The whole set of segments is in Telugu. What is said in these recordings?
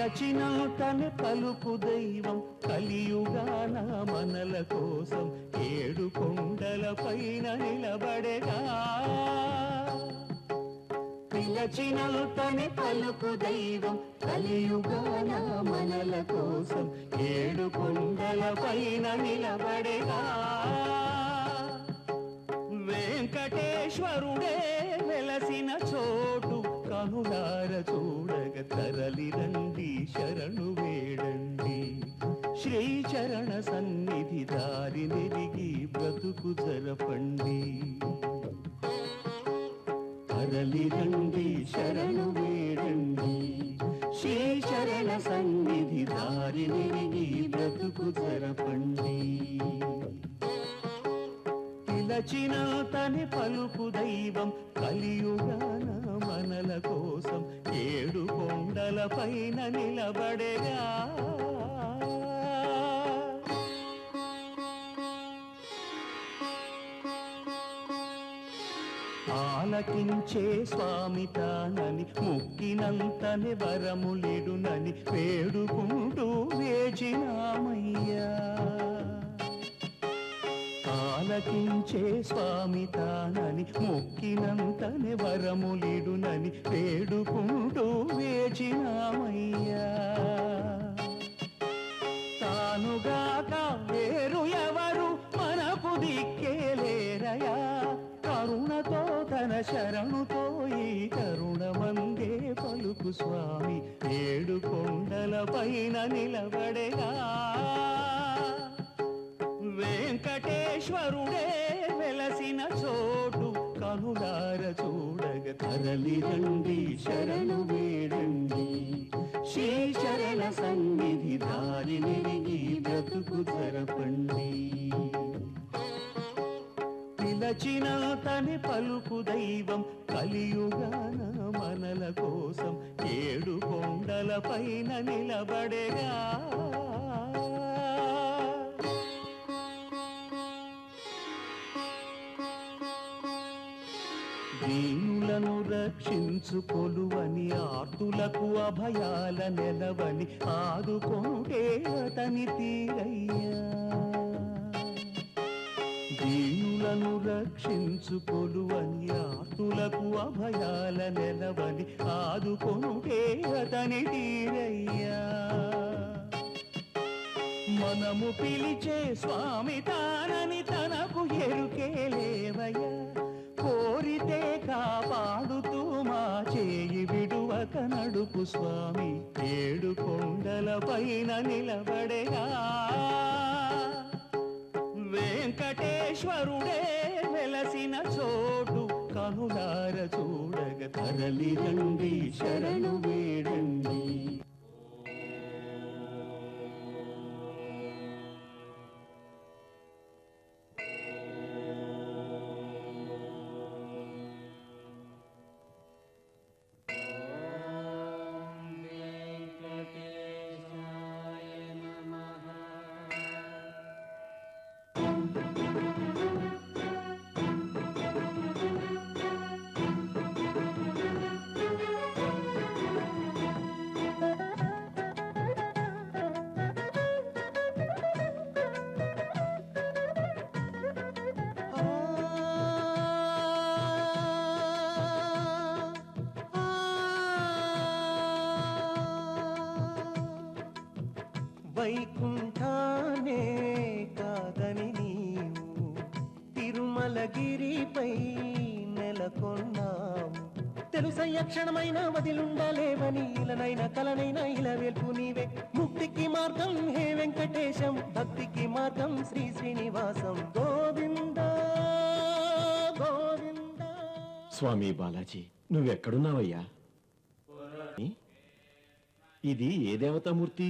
పిలచినంతనే పలుకు దైవం కలియుగాన మనల కోసం 7 కొండల పైన నిలబడేగా పిలచినంతనే పలుకు దైవం కలియుగాన మనల కోసం 7 కొండల పైన నిలబడేగా వెంకటేశ్వరుడే వెలసిన చోటు కనులార చూడగ తరలి రండి శరణు వేడండి శ్రీచరణ సన్నిధి దారి నెరిగి బ్రతుకు జరపండి తరలి రండి శరణు వేడండి శ్రీచరణ సన్నిధి దారి నెరిగి బ్రతుకు జరపండి పిలచినంతనే పలుకు దైవం కలియుగాన మనల కోసం 7 కొండల పైన నిలబడేగా ఆలకించే స్వామి తానని ముక్కినంతనే వరములిడునని వేడుకుంటూ వేచినామయ్యా ఆలకించే స్వామి తానని మొక్కినంతనే వరములిడునని వేడుకుంటూ వేచినామయ్యా తానుగాక వేరు ఎవరు మనకు దిక్కేలేరయా కరుణతో తన శరణుతో ఈ కరుణమందే పలుకు స్వామి 7 కొండల పైన నిలబడేగా వెంకటేశ్వరుడే వెలసిన చోటు కనులార చూడగ తరలి రండి శరణు వేడండి శ్రీచరణ సన్నిధి దారి నెరిగి బ్రతుకు జరపండి పిలచినంతనే పలుకు దైవం కలియుగాన మనల కోసం 7 కొండల పైన నిలబడేగా దీనులను రక్షించుకొలువని ఆర్తులకు అభయాల నెలవని ఆదుకొనుటే అతని తీరయ్యా దీనులను రక్షించుకొలువని ఆర్తులకు అభయాల నెలవని ఆదుకొనుటే అతని తీరయ్యా మనము పిలిచే స్వామి తానని తనకు ఎరుకే లేవయ్యా కోరితే కాపాడుతూ మా చేయి విడువక నడుపు స్వామి 7 కొండల పైన నిలబడేగా వెంకటేశ్వరుడే వెలసిన చోటు కనులార చూడగ తరలి రండి శరణు వేడండి వైకుంఠానే కాదని నీవు తిరుమలగిరిపై నెలకొన్నావు తెలుసయ్య క్షణమైన వదిలుండలేవని ఇలనైనా కలనైనా ఇలా వెల్పు నీవే ముక్తికి మార్గం హే వెంకటేశం భక్తికి మార్గం శ్రీ శ్రీనివాసం గోవింద గోవింద స్వామి బాలాజీ నువ్వెక్కడున్నావయ్యా ఇది ఏ దేవతామూర్తి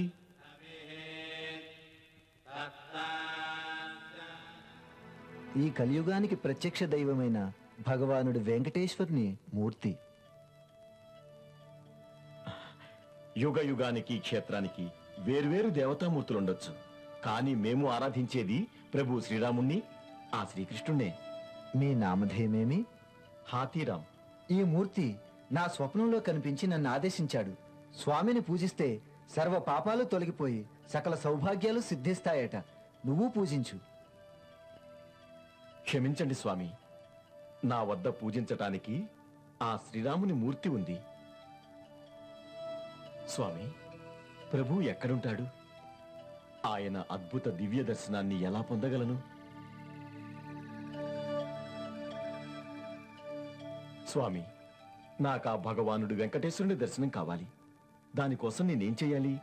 ఈ కలియుగానికి ప్రత్యక్ష దైవమైన భగవానుడు వెంకటేశ్వరుని మూర్తి యుగ యుగానికి క్షేత్రానికి వేర్వేరు దేవతామూర్తులుండొచ్చు కానీ మేము ఆరాధించేది ప్రభు శ్రీరాముణ్ణి ఆ శ్రీకృష్ణుణ్ణే మీ నామధేయమేమి హాతీరాం ఈ మూర్తి నా స్వప్నంలో కనిపించి నన్ను ఆదేశించాడు స్వామిని పూజిస్తే సర్వ పాపాలు తొలగిపోయి సకల సౌభాగ్యాలు సిద్ధిస్తాయట. నువ్వు పూజించు. క్షమించండి స్వామి, నా వద్ద పూజించటానికి ఆ శ్రీరాముని మూర్తి ఉంది. స్వామి, ప్రభు ఎక్కడుంటాడు? ఆయన అద్భుత దివ్య దర్శనాన్ని ఎలా పొందగలను? స్వామి, నాకా భగవానుడు వెంకటేశ్వరుని దర్శనం కావాలి. దానికోసం నేనేం చేయాలి?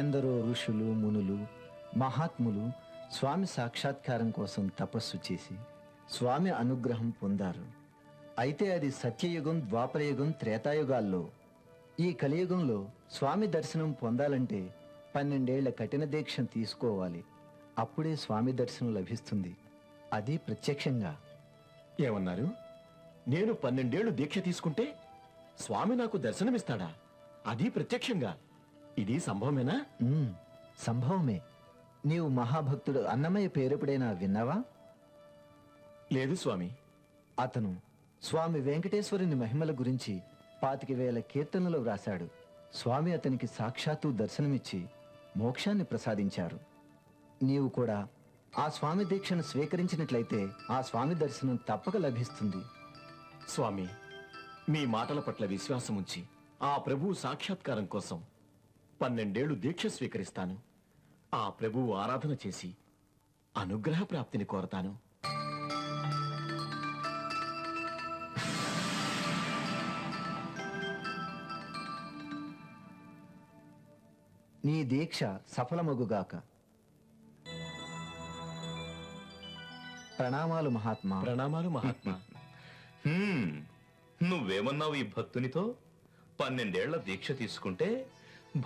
ఎందరో ఋషులు, మునులు, మహాత్ములు స్వామి సాక్షాత్కారం కోసం తపస్సు చేసి స్వామి అనుగ్రహం పొందారు. అయితే అది సత్యయుగం, ద్వాపరయుగం, త్రేతాయుగాల్లో. ఈ కలియుగంలో స్వామి దర్శనం పొందాలంటే 12 ఏళ్ల కఠిన దీక్ష తీసుకోవాలి. అప్పుడే స్వామి దర్శనం లభిస్తుంది. అది ప్రత్యక్షంగా. ఏమన్నారు? నేను 12 ఏళ్లు దీక్ష తీసుకుంటే స్వామి నాకు దర్శనమిస్తాడా? అది ప్రత్యక్షంగా. ఇది సంభవమేనా? సంభవమే. నీవు మహాభక్తుడు అన్నమయ్య పేరెప్పుడైనా విన్నావా? లేదు స్వామి. అతను స్వామి వెంకటేశ్వరుని మహిమల గురించి 25,000 కీర్తనలు వ్రాశాడు. స్వామి అతనికి సాక్షాత్తు దర్శనమిచ్చి మోక్షాన్ని ప్రసాదించారు. నీవు కూడా ఆ స్వామి దీక్షను స్వీకరించినట్లయితే ఆ స్వామి దర్శనం తప్పక లభిస్తుంది. స్వామి, మీ మాటల పట్ల విశ్వాసం ఉంచి ఆ ప్రభు సాక్షాత్కారం కోసం 12 ఏళ్లు దీక్ష స్వీకరిస్తాను. ఆ ప్రభువు ఆరాధన చేసి అనుగ్రహ ప్రాప్తిని కోరతాను. నీ దీక్ష సఫలమగుగాక. ప్రణామాలు మహాత్మా. ప్రణామాలు మహాత్మా. నువ్వేమన్నావు ఈ భక్తునితో? 12 ఏళ్ల దీక్ష తీసుకుంటే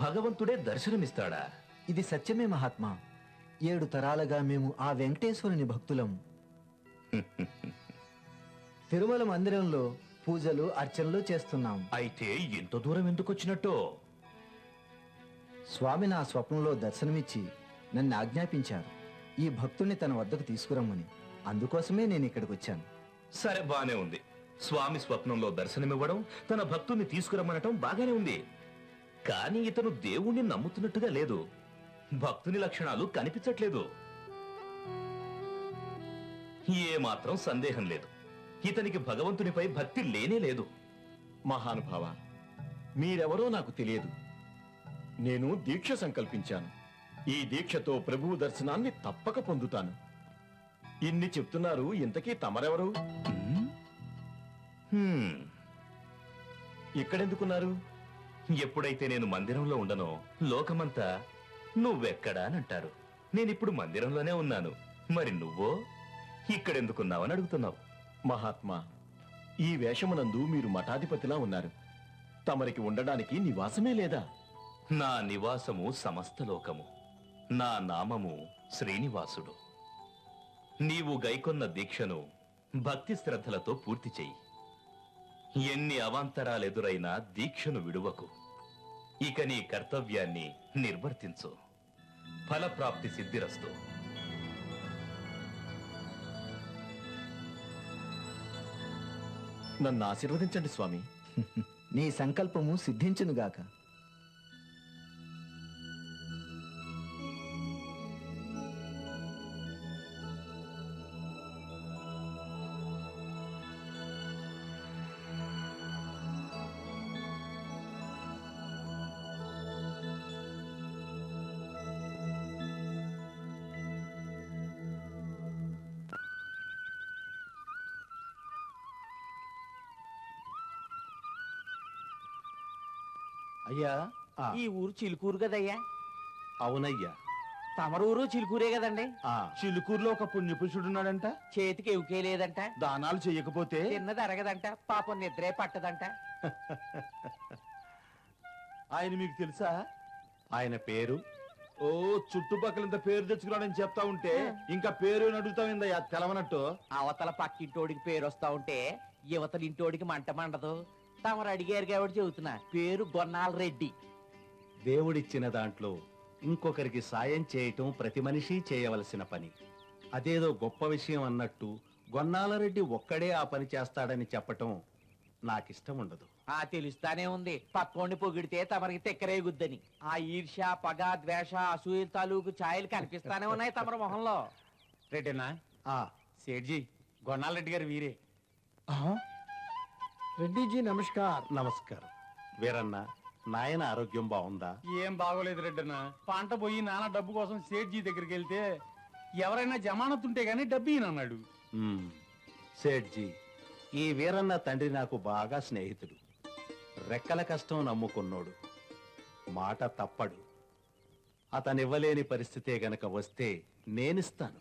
భగవంతుడే దర్శనమిస్తాడా? ఇది సత్యమే మహాత్మా. 7 తరాలుగా మేము ఆ వెంకటేశ్వరుని భక్తులం. తిరుమల మందిరంలో పూజలు, అర్చనలు చేస్తున్నాం. అయితే ఇంత దూరం ఎందుకు వచ్చినట్టు? స్వామి నా స్వప్నంలో దర్శనమిచ్చి నన్ను ఆజ్ఞాపించారు ఈ భక్తుణ్ణి తన వద్దకు తీసుకురమ్మని. అందుకోసమే నేను ఇక్కడికి వచ్చాను. సరే, బానే ఉంది. స్వామి స్వప్నంలో దర్శనమివ్వడం, తన భక్తుని తీసుకురమ్మనటం బాగానే ఉంది. కానీ ఇతను దేవుణ్ణి నమ్ముతున్నట్టుగా లేదు. భక్తుని లక్షణాలు కనిపించట్లేదు. ఏ మాత్రం సందేహం లేదు, ఇతనికి భగవంతునిపై భక్తి లేనే లేదు. మహానుభావ, మీరెవరో నాకు తెలియదు. నేను దీక్ష సంకల్పించాను. ఈ దీక్షతో ప్రభువు దర్శనాన్ని తప్పక పొందుతాను. ఇన్ని చెప్తున్నారు, ఇంతకీ తమరెవరు? ఇక్కడెందుకున్నారు? ఎప్పుడైతే నేను మందిరంలో ఉండనో లోకమంతా నువ్వెక్కడా అని అంటారు. నేనిప్పుడు మందిరంలోనే ఉన్నాను. మరి నువ్వో ఇక్కడెందుకున్నావని అడుగుతున్నావు. మహాత్మా, ఈ వేషమునందు మీరు మఠాధిపతిలా ఉన్నారు. తమరికి ఉండడానికి నివాసమే లేదా? నా నివాసము సమస్త లోకము. నా నామము శ్రీనివాసుడు. నీవు గైకొన్న దీక్షను భక్తి శ్రద్ధలతో పూర్తి చెయ్యి. ఎన్ని అవాంతరాలెదురైనా దీక్షను విడువకు. ఇక నీ కర్తవ్యాన్ని నిర్వర్తించు. ఫలప్రాప్తి సిద్ధిరస్తు. నన్ను ఆశీర్వదించండి స్వామి. నీ సంకల్పము సిద్ధించునుగాక. అయ్యా, ఈ ఊరు చిలుకూరు కదయ్యా? అవునయ్యా. తమరూరు చిలుకూరే కదండి? చిలుకూరులో ఒక పుణ్యపురుషుడున్నాడంట. చేతికి ఎవుకే లేదంట, దానాలు చెయ్యకపోతే తిన్నది అరగదంట, పాపం నిద్రే పట్టదంట. ఆయన మీకు తెలుసా? ఆయన పేరు ఓ చుట్టుపక్కలంత పేరు తెచ్చుకున్నాడని చెప్తా ఉంటే ఇంకా పేరు అడుగుతావిందయ్యా తెలవనట్టు. అవతల పక్కింటోడికి పేరు వస్తా ఉంటే యువతల ఇంటోడికి మంట మండదు. తమరు అడిగారు కాబట్టి చెబుతున్నా, పేరు గొన్నాల రెడ్డి. దేవుడిచ్చిన దాంట్లో ఇంకొకరికి సాయం చేయటం ప్రతి మనిషి చేయవలసిన పని. అదేదో గొప్ప విషయం అన్నట్టు గొన్నాలరెడ్డి ఒక్కడే ఆ పని చేస్తాడని చెప్పటం నాకిష్టం ఉండదు. ఆ తెలుస్తానే ఉంది పక్కోండి పొగిడితే తమరికి తెక్కరేగుద్దని. ఆ ఈర్ష్య పగ ద్వేష అసూయ తాలూకు ఛాయలు కనిపిస్తానే ఉన్నాయి తమరి మొహంలో. రెడ్డినా సేఠ్జీ గొన్నారెడ్డి గారు వీరే. రెడ్డి జీ నమస్కార్. నమస్కారం. వీరన్న, నాయన ఆరోగ్యం బాగుందా? ఏం బాగోలేదు రెడ్డన్నా. పంట పోయి నాన్న డబ్బు కోసం సేఠ్జీ దగ్గరికి వెళ్తే ఎవరైనా జమానత్ ఉంటే గానీ డబ్బు ఈయనన్నాడు. సేఠ్జీ, ఈ వీరన్న తండ్రి నాకు బాగా స్నేహితుడు. రెక్కల కష్టం నమ్ముకున్నోడు. మాట తప్పడు. అతనివ్వలేని పరిస్థితే గనక వస్తే నేనిస్తాను.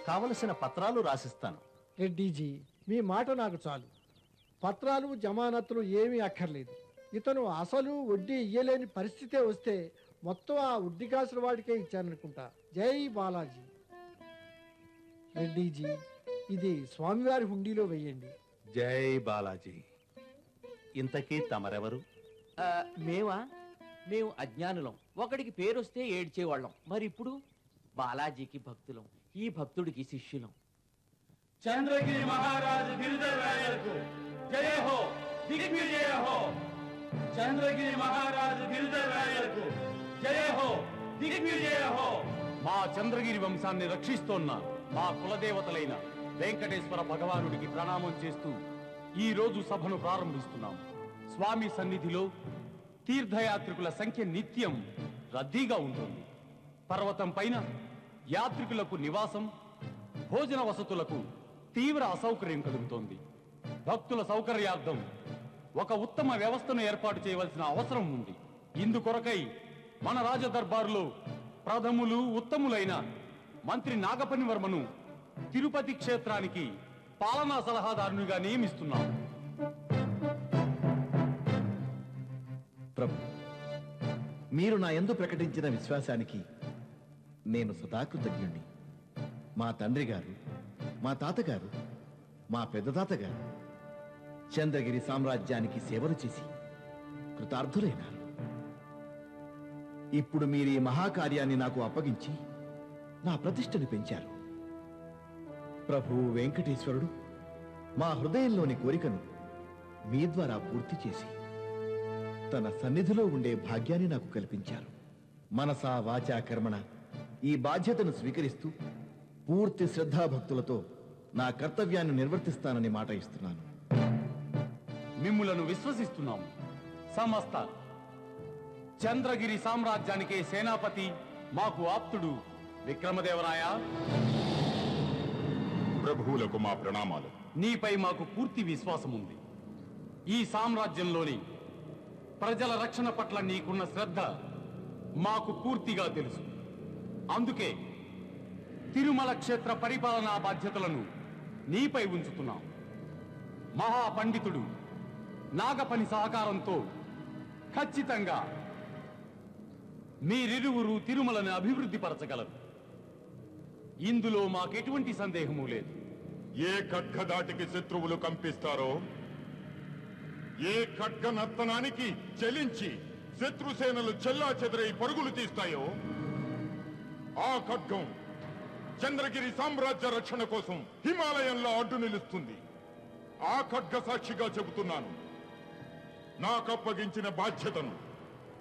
కావలసిన పత్రాలు రాసిస్తాను. రెడ్డిజీ మీ మాట నాకు చాలు. పత్రాలు జమానత్తులు ఏమీ అక్కర్లేదు. ఇతను అసలు వడ్డీ ఇయ్యలేని పరిస్థితే వస్తే మొత్తం ఆ వడ్డీ కాసిన వాడికే ఇచ్చాననుకుంటా. జై బాలాజీ. రెడ్డిజీ ఇది స్వామివారి హుండీలో వెయ్యండి. జై బాలాజీ. ఇంతకీ తమరెవరు? మేము అజ్ఞానులం. ఒకడికి పేరొస్తే ఏడ్చేవాళ్ళం. మరి ఇప్పుడు బాలాజీకి భక్తులం, ఈ భక్తుడికి శిష్యులం. చంద్రగిరి మహారాజు గిరిధర్ రాయలకు జయ హో, దిగ్విజయ హో. చంద్రగిరి మహారాజు గిరిధర్ రాయలకు జయ హో, దిగ్విజయ హో. మా చంద్రగిరి వంశాన్ని రక్షిస్తోన్న మా కులదేవతలైన వెంకటేశ్వర భగవానుడికి ప్రణామం చేస్తూ ఈ రోజు సభను ప్రారంభిస్తున్నాం. స్వామి సన్నిధిలో తీర్థయాత్రికుల సంఖ్య నిత్యం రద్దీగా ఉంటుంది. పర్వతం పైన యాత్రికులకు నివాసం, భోజన వసతులకు తీవ్ర అసౌకర్యం కలుగుతోంది. భక్తుల సౌకర్యార్థం ఒక ఉత్తమ వ్యవస్థను ఏర్పాటు చేయవలసిన అవసరం ఉంది. ఇందుకొరకై మన రాజదర్బారులో ప్రథములు ఉత్తములైన మంత్రి నాగపనివర్మను తిరుపతి క్షేత్రానికి పాలనా సలహాదారునిగా నియమిస్తున్నాం. ప్రభు, మీరు నా యందు ప్రకటించిన విశ్వాసానికి నేను సదాకృతజ్ఞుణ్ణి. మా తండ్రి గారు, మా తాతగారు, మా పెద్ద తాతగారు చంద్రగిరి సామ్రాజ్యానికి సేవలు చేసి కృతార్థులైనారు. ఇప్పుడు మీరు ఈ మహాకార్యాన్ని నాకు అప్పగించి నా ప్రతిష్టని పెంచారు. ప్రభు వెంకటేశ్వరుడు మా హృదయంలోని కోరికను మీ ద్వారా పూర్తి చేసి తన సన్నిధిలో ఉండే భాగ్యాన్ని నాకు కల్పించారు. మనసా వాచా కర్మణ ఈ బాధ్యతను స్వీకరిస్తూ పూర్తి శ్రద్ధాభక్తులతో నా కర్తవ్యాన్ని నిర్వర్తిస్తానని మాట ఇస్తున్నాను. మిమ్ములను విశ్వసిస్తున్నాము. సమస్త చంద్రగిరి సామ్రాజ్యానికే సేనాపతి మాకు ఆప్తుడు విక్రమదేవరాయ, ప్రభువులకు మా ప్రణామాలు. నీపై మాకు పూర్తి విశ్వాసం ఉంది. ఈ సామ్రాజ్యంలోని ప్రజల రక్షణ పట్ల నీకున్న శ్రద్ధ మాకు పూర్తిగా తెలుసు. అందుకే తిరుమల క్షేత్ర పరిపాలనా బాధ్యతలను నీపై ఉంచుతున్నాం. మహాపండితుడు నాగపని సహకారంతో ఖచ్చితంగా మీరిరువురు తిరుమలను అభివృద్ధి పరచగలరు. ఇందులో మాకెటువంటి సందేహము లేదు. ఏ ఖడ్గదాటికి శత్రువులు కంపిస్తారో, ఏ ఖడ్గ నర్తనానికి చలించి శత్రుసేనలు చెల్లా చెదరై పరుగులు తీస్తాయో ఆ ఖడ్గం చంద్రగిరి సామ్రాజ్య రక్షణ కోసం హిమాలయంలో అడ్డు నిలుస్తుంది. ఆ ఖడ్గ సాక్షిగా చెబుతున్నాను, నాకప్పగించిన బాధ్యతను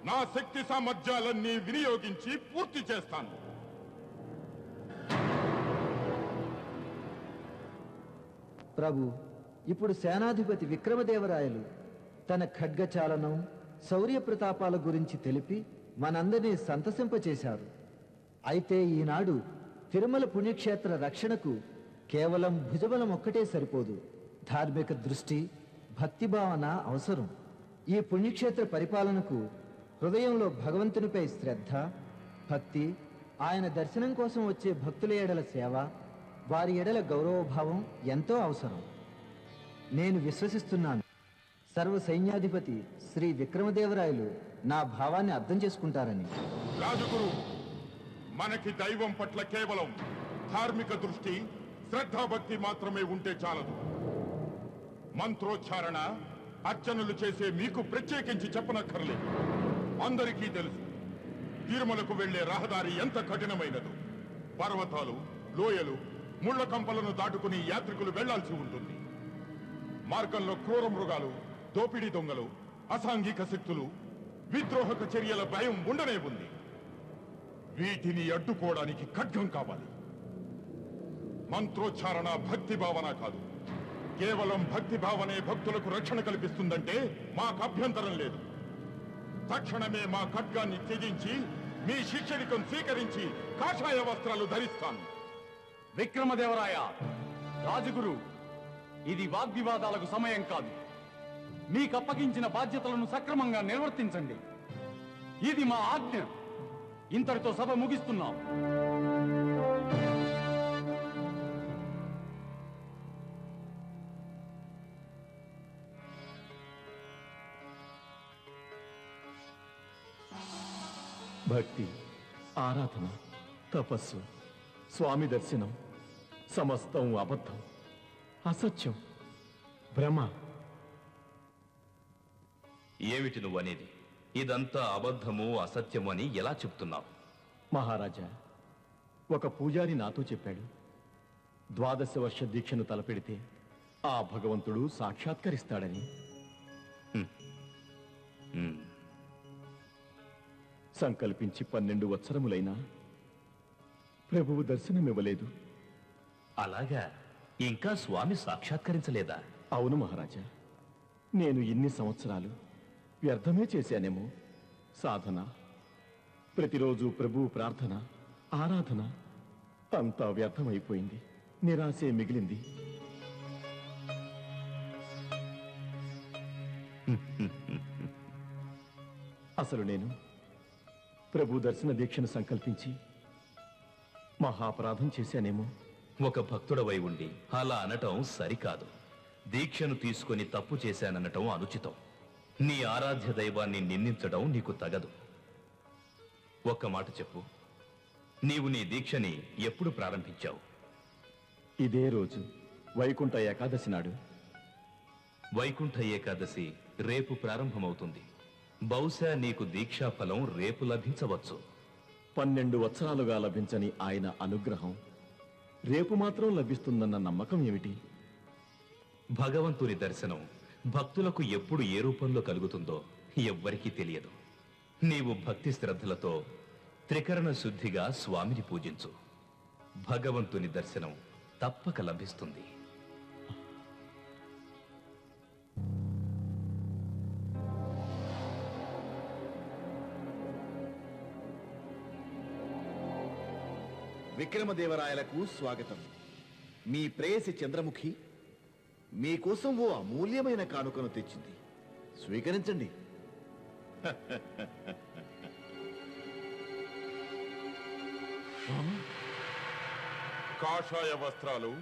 నా శక్తి సామర్థ్యాలన్నీ వినియోగించి పూర్తి చేస్తాను. ప్రభు, ఇప్పుడు సేనాధిపతి విక్రమదేవరాయలు తన ఖడ్గచాలనం, శౌర్య ప్రతాపాల గురించి తెలిపి మనందరినీ సంతసింపచేశారు. అయితే ఈనాడు తిరుమల పుణ్యక్షేత్ర రక్షణకు కేవలం భుజబలం ఒక్కటే సరిపోదు. ధార్మిక దృష్టి, భక్తిభావన అవసరం. ఈ పుణ్యక్షేత్ర పరిపాలనకు హృదయంలో భగవంతునిపై శ్రద్ధ, భక్తి, ఆయన దర్శనం కోసం వచ్చే భక్తుల ఎడల సేవ, వారి ఎడల గౌరవభావం ఎంతో అవసరం. నేను విశ్వసిస్తున్నాను, సర్వ సైన్యాధిపతి శ్రీ విక్రమదేవరాయలు నా భావాన్ని అర్థం చేసుకుంటారని. రాజగురు, మనకి దైవం పట్ల కేవలం ధార్మిక దృష్టి, శ్రద్ధాభక్తి మాత్రమే ఉంటే చాలదు. మంత్రోచ్చారణ, అర్చనలు చేసే మీకు ప్రత్యేకించి చెప్పనక్కర్లేదు. అందరికీ తెలుసు తిరుమలకు వెళ్లే రహదారి ఎంత కఠినమైనదో. పర్వతాలు, లోయలు, ముళ్ల కంపలను దాటుకుని యాత్రికులు వెళ్లాల్సి ఉంటుంది. మార్గంలో క్రూర మృగాలు, దోపిడీ దొంగలు, అసాంఘిక శక్తులు, విద్రోహక చర్యల భయం ఉండనే ఉంది. వీటిని అడ్డుకోవడానికి ఖడ్గం కావాలి. మంత్రోచ్చారణ భక్తి భావన కాదు. కేవలం భక్తి భావనే భక్తులకు రక్షణ కల్పిస్తుందంటే మాకు అభ్యంతరం లేదు. తక్షణమే మా ఖడ్గాన్ని త్యజించి మీ శిక్షణికం స్వీకరించి కాషాయ వస్త్రాలు ధరిస్తాను. విక్రమదేవరాయ, రాజగురు, ఇది వాగ్వివాదాలకు సమయం కాదు. మీకప్పగించిన బాధ్యతలను సక్రమంగా నిర్వర్తించండి. ఇది మా ఆజ్ఞ. ఇంతటితో సభ ముగిస్తున్నాం. భక్తి, ఆరాధన, తపస్సు, స్వామి దర్శనం సమస్తం అబద్ధం, అసత్యం, భ్రమ. ఏమిటి నువ్వనేది? ఇదంతా అబద్ధము, అసత్యము అని ఎలా చెప్తున్నావు? మహారాజా, ఒక పూజారి నాతో చెప్పాడు, 12 వర్ష దీక్షను తలపెడితే ఆ భగవంతుడు సాక్షాత్కరిస్తాడని. హ్మ్. సంకల్పించి 12 వత్సరములైనా ప్రభువు దర్శనమివ్వలేదు. అలాగా? ఇంకా స్వామి సాక్షాత్కరించలేదా? అవును మహారాజా, నేను ఇన్ని సంవత్సరాలు వ్యర్థమే చేశానేమో. సాధన, ప్రతిరోజు ప్రభువు ప్రార్థన, ఆరాధన అంతా వ్యర్థమైపోయింది. నిరాశే మిగిలింది. అసలు నేను ప్రభు దర్శన దీక్షను సంకల్పించి మహాపరాధం చేశానేమో. ఒక భక్తుడవై ఉండి అలా అనటం సరికాదు. దీక్షను తీసుకొని తప్పు చేశాననటం అనుచితం. నీ ఆరాధ్య దైవాన్ని నిందించడం నీకు తగదు. ఒక్క మాట చెప్పు, నీవు నీ దీక్షని ఎప్పుడు ప్రారంభించావు? ఇదే రోజు వైకుంఠ ఏకాదశి నాడు. వైకుంఠ ఏకాదశి రేపు ప్రారంభమవుతుంది. బహుశా నీకు దీక్షా ఫలం రేపు లభించవచ్చు. 12 వత్సరాలుగా లభించని ఆయన అనుగ్రహం రేపు మాత్రం లభిస్తుందన్న నమ్మకం ఏమిటి? భగవంతుని దర్శనం భక్తులకు ఎప్పుడు ఏ రూపంలో కలుగుతుందో ఎవ్వరికీ తెలియదు. నీవు భక్తి శ్రద్ధలతో త్రికరణ శుద్ధిగా స్వామిని పూజించు. భగవంతుని దర్శనం తప్పక లభిస్తుంది. విక్రమదేవరాయలకు స్వాగతం. మీ ప్రేయసి చంద్రముఖి మీకోసం ఓ అమూల్యమైన కానుకను తెచ్చింది. స్వీకరించండి. కాషాయ వస్త్రాలు,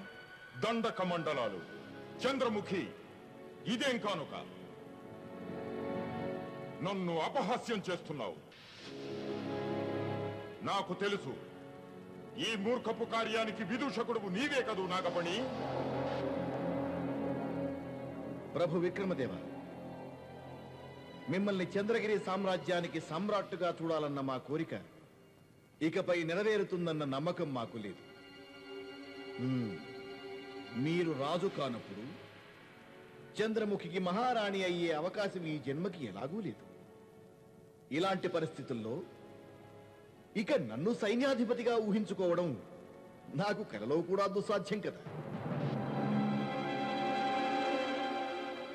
దండక మండలాలు. చంద్రముఖి, ఇదేం కానుక? నన్ను అపహాస్యం చేస్తున్నావు. నాకు తెలుసు, ఈ మూర్ఖపు కార్యానికి విదూషకుడు నీవే కదూ నాగపణి. ప్రభు విక్రమదేవ, మిమ్మల్ని చంద్రగిరి సామ్రాజ్యానికి సమ్రాట్టుగా చూడాలన్న మా కోరిక ఇకపై నెరవేరుతుందన్న నమ్మకం మాకు లేదు. మీరు రాజు కానప్పుడు చంద్రముఖికి మహారాణి అయ్యే అవకాశం ఈ జన్మకి ఎలాగూ లేదు. ఇలాంటి పరిస్థితుల్లో ఇక నన్ను సైన్యాధిపతిగా ఊహించుకోవడం నాకు కలలో కూడా దుస్సాధ్యం కదా.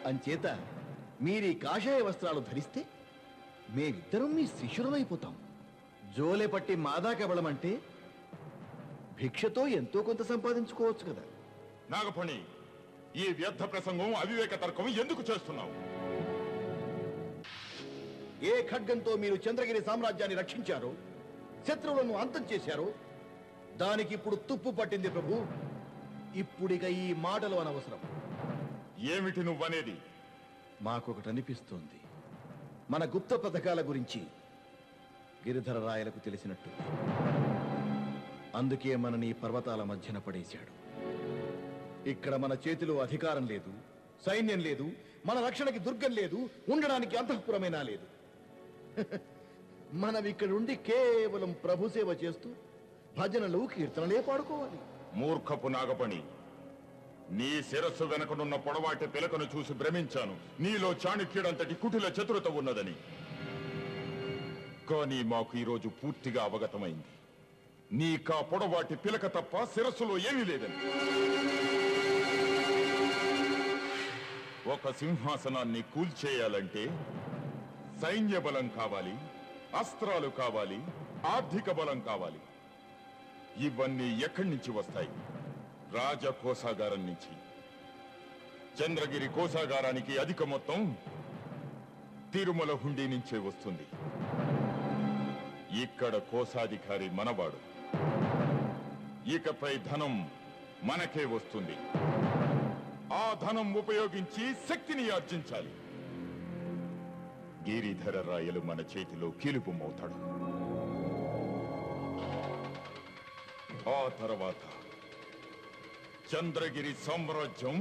అంచేత మీరీ కాషాయ వస్త్రాలు ధరిస్తే మేమిద్దరం మీ శిష్యులమైపోతాం. జోలె పట్టి మాదాకెవడమంటే భిక్షతో ఎంతో కొంత సంపాదించుకోవచ్చు కదా. నాగపణి, ఈ వ్యర్థ ప్రసంగం, అవివేక తర్కం ఎందుకు చేస్తున్నావు? ఏ ఖడ్గంతో మీరు చంద్రగిరి సామ్రాజ్యాన్ని రక్షించారో, శత్రువులను అంతం చేశారో దానికి ఇప్పుడు తుప్పు పట్టింది ప్రభు. ఇప్పుడిక ఈ మాటలు అనవసరం. ఏమిటి నువ్వనేది? మాకొకటి అనిపిస్తోంది. మన గుప్త పథకాల గురించి గిరిధర రాయలకు తెలిసినట్టు. అందుకే మనని ఈ పర్వతాల మధ్యన పడేశాడు. ఇక్కడ మన చేతిలో అధికారం లేదు, సైన్యం లేదు, మన రక్షణకి దుర్గం లేదు, ఉండడానికి అంతఃపురమైనా లేదు. మనం ఇక్కడుండి కేవలం ప్రభు సేవ చేస్తూ భజనలు, కీర్తనలే పాడుకోవాలి. మూర్ఖపు నాగపణి, నీ శిరస్సు వెనకనున్న పొడవాటి పిలకను చూసి భ్రమించాను నీలో చాణక్యుడంతటి కుటిల చతురత ఉన్నదని. కానీ మాకు ఈరోజు పూర్తిగా అవగతమైంది నీకా పొడవాటి పిలక తప్ప శిరస్సులో ఏమీ లేదని. ఒక సింహాసనాన్ని కూల్చేయాలంటే సైన్య బలం కావాలి, అస్త్రాలు కావాలి, ఆర్థిక బలం కావాలి. ఇవన్నీ ఎక్కడి నుంచి వస్తాయి? రాజ కోశాగారం నుంచి. చంద్రగిరి కోశాగారానికి అధిక మొత్తం తిరుమల హుండీ నుంచే వస్తుంది. ఇక్కడ కోశాధికారి మనవాడు. ఇకపై ధనం మనకే వస్తుంది. ఆ ధనం ఉపయోగించి శక్తిని ఆర్జించాలి. గిరిధర రాయలు మన చేతిలో కీలుపుమవుతాడు. ఆ తర్వాత చంద్రగిరి సామ్రాజ్యం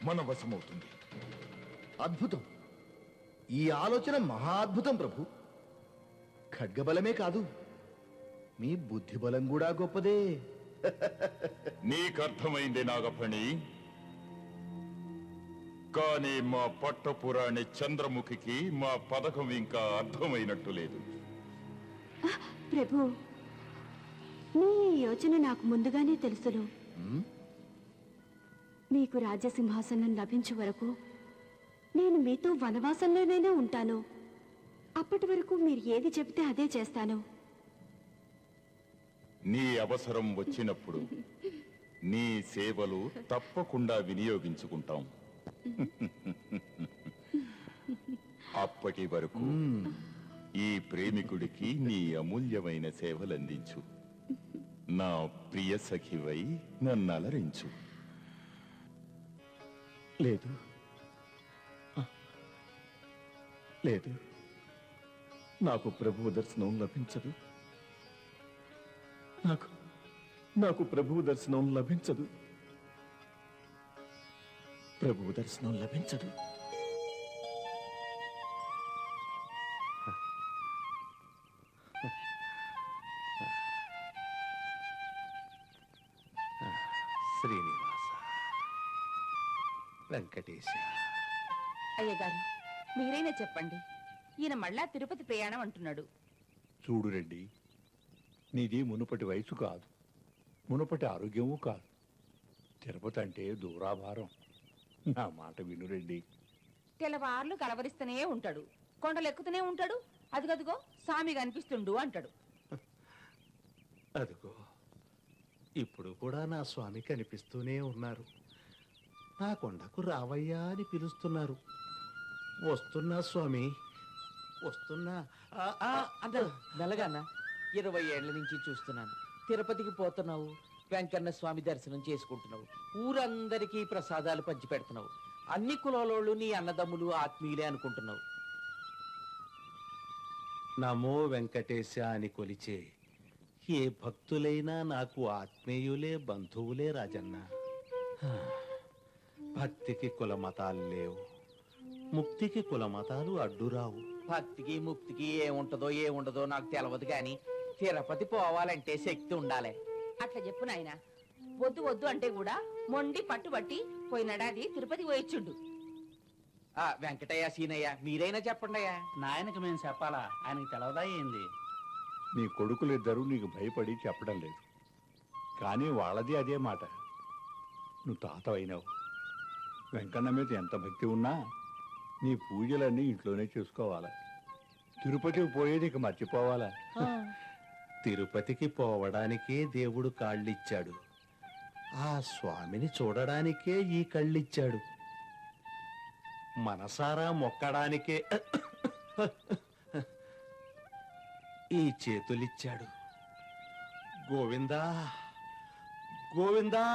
మన వశమవుతుంది. అద్భుతం. ఈ ఆలోచన మహా అద్భుతం ప్రభు. ఖడ్గబలమే కాదు, మీ బుద్ధి బలం కూడా గొప్పదే. నీకర్థమైంది నాగఫణి. కానీ మా పట్టపురాణి చంద్రముఖికి మా పథకం ఇంకా అర్థమైనట్టు లేదు. ప్రభు, మీ యోచన నాకు ముందుగానే తెలుసును. మీకు రాజ్యసింహాసనం లభించే వరకు నేను మీతో వనవాసంలోనైనా ఉంటాను. అప్పటి వరకు మీరు ఏది చెబితే అదే చేస్తాను. నీ అవసరం వచ్చినప్పుడు నీ సేవలు తప్పకుండా వినియోగించుకుంటాం. అప్పటి వరకు ఈ ప్రేమికుడికి నీ అమూల్యమైన సేవలందించు. నా ప్రియ సఖివై నన్ను అలరించు. లేదు, లేదు, నాకు ప్రభువు దర్శనం లభించదు. నాకు ప్రభువు దర్శనం లభించదు. ప్రభువు దర్శనం లభించదు. శ్రీనివాస, వెంకటేశ. అయ్యగారు, మీరైనా చెప్పండి. ఈయన మళ్ళా తిరుపతి ప్రయాణం అంటున్నాడు. చూడు రెడ్డి, నీది మునుపటి వయసు కాదు, మునుపటి ఆరోగ్యము కాదు. తిరుపతి అంటే దూరాభారం. నా మాట విను రెడ్డి. తెల్లవార్లు కలవరిస్తూనే ఉంటాడు, కొండలు ఎక్కుతూనే ఉంటాడు. అదిగదిగో స్వామి కనిపిస్తుండు అంటాడు. అదిగో ఇప్పుడు కూడా నా స్వామి కనిపిస్తూనే ఉన్నారు. నా కొండకు రావయ్యా అని పిలుస్తున్నారు. వస్తున్నా స్వామి, వస్తున్నా. మెల్లగాన్న 20 ఏళ్ల నుంచి చూస్తున్నాను. తిరుపతికి పోతున్నావు, వెంకన్న స్వామి దర్శనం చేసుకుంటున్నావు, ఊరందరికీ ప్రసాదాలు పంచి పెడుతున్నావు. అన్ని కులాలోళ్ళు నీ అన్నదమ్ములు ఆత్మీయులే అనుకుంటున్నావు. నమో వెంకటేశ అని కొలిచే ఏ భక్తులైనా నాకు ఆత్మీయులే, బంధువులే రాజన్న. భక్తికి కుల మతాలు లేవు, ముక్తికి కుల మతాలు అడ్డురావు. భక్తికి ముక్తికి ఏముండదో నాకు తెలియదు, కానీ తిరుపతి పోవాలంటే శక్తి ఉండాలి. అట్లా చెప్పు నాయన. వద్దు వద్దు అంటే కూడా మొండి పట్టుబట్టి పోయినడాది తిరుపతి పోయిచ్చుండు. వెంకటయ్య, సీనయ్య, మీరైనా చెప్పండి అయ్యా. నాయనకి మేము చెప్పాలా? ఆయనకి తెలవదా ఏంది? నీ కొడుకులిద్దరూ నీకు భయపడి చెప్పడం లేదు, కానీ వాళ్ళది అదే మాట. నువ్వు తాత అయినావు. వెంకన్న మీద ఎంత భక్తి ఉన్నా నీ పూజలన్నీ ఇంట్లోనే చేసుకోవాలా. తిరుపతికి పోయేది ఇక మర్చిపోవాలా? తిరుపతికి పోవడానికే దేవుడు కాళ్ళిచ్చాడు, ఆ స్వామిని చూడడానికే ఈ కళ్ళిచ్చాడు, మనసారా మొక్కడానికే ఈ చేతులిచ్చాడు. గోవిందా గోవిందా,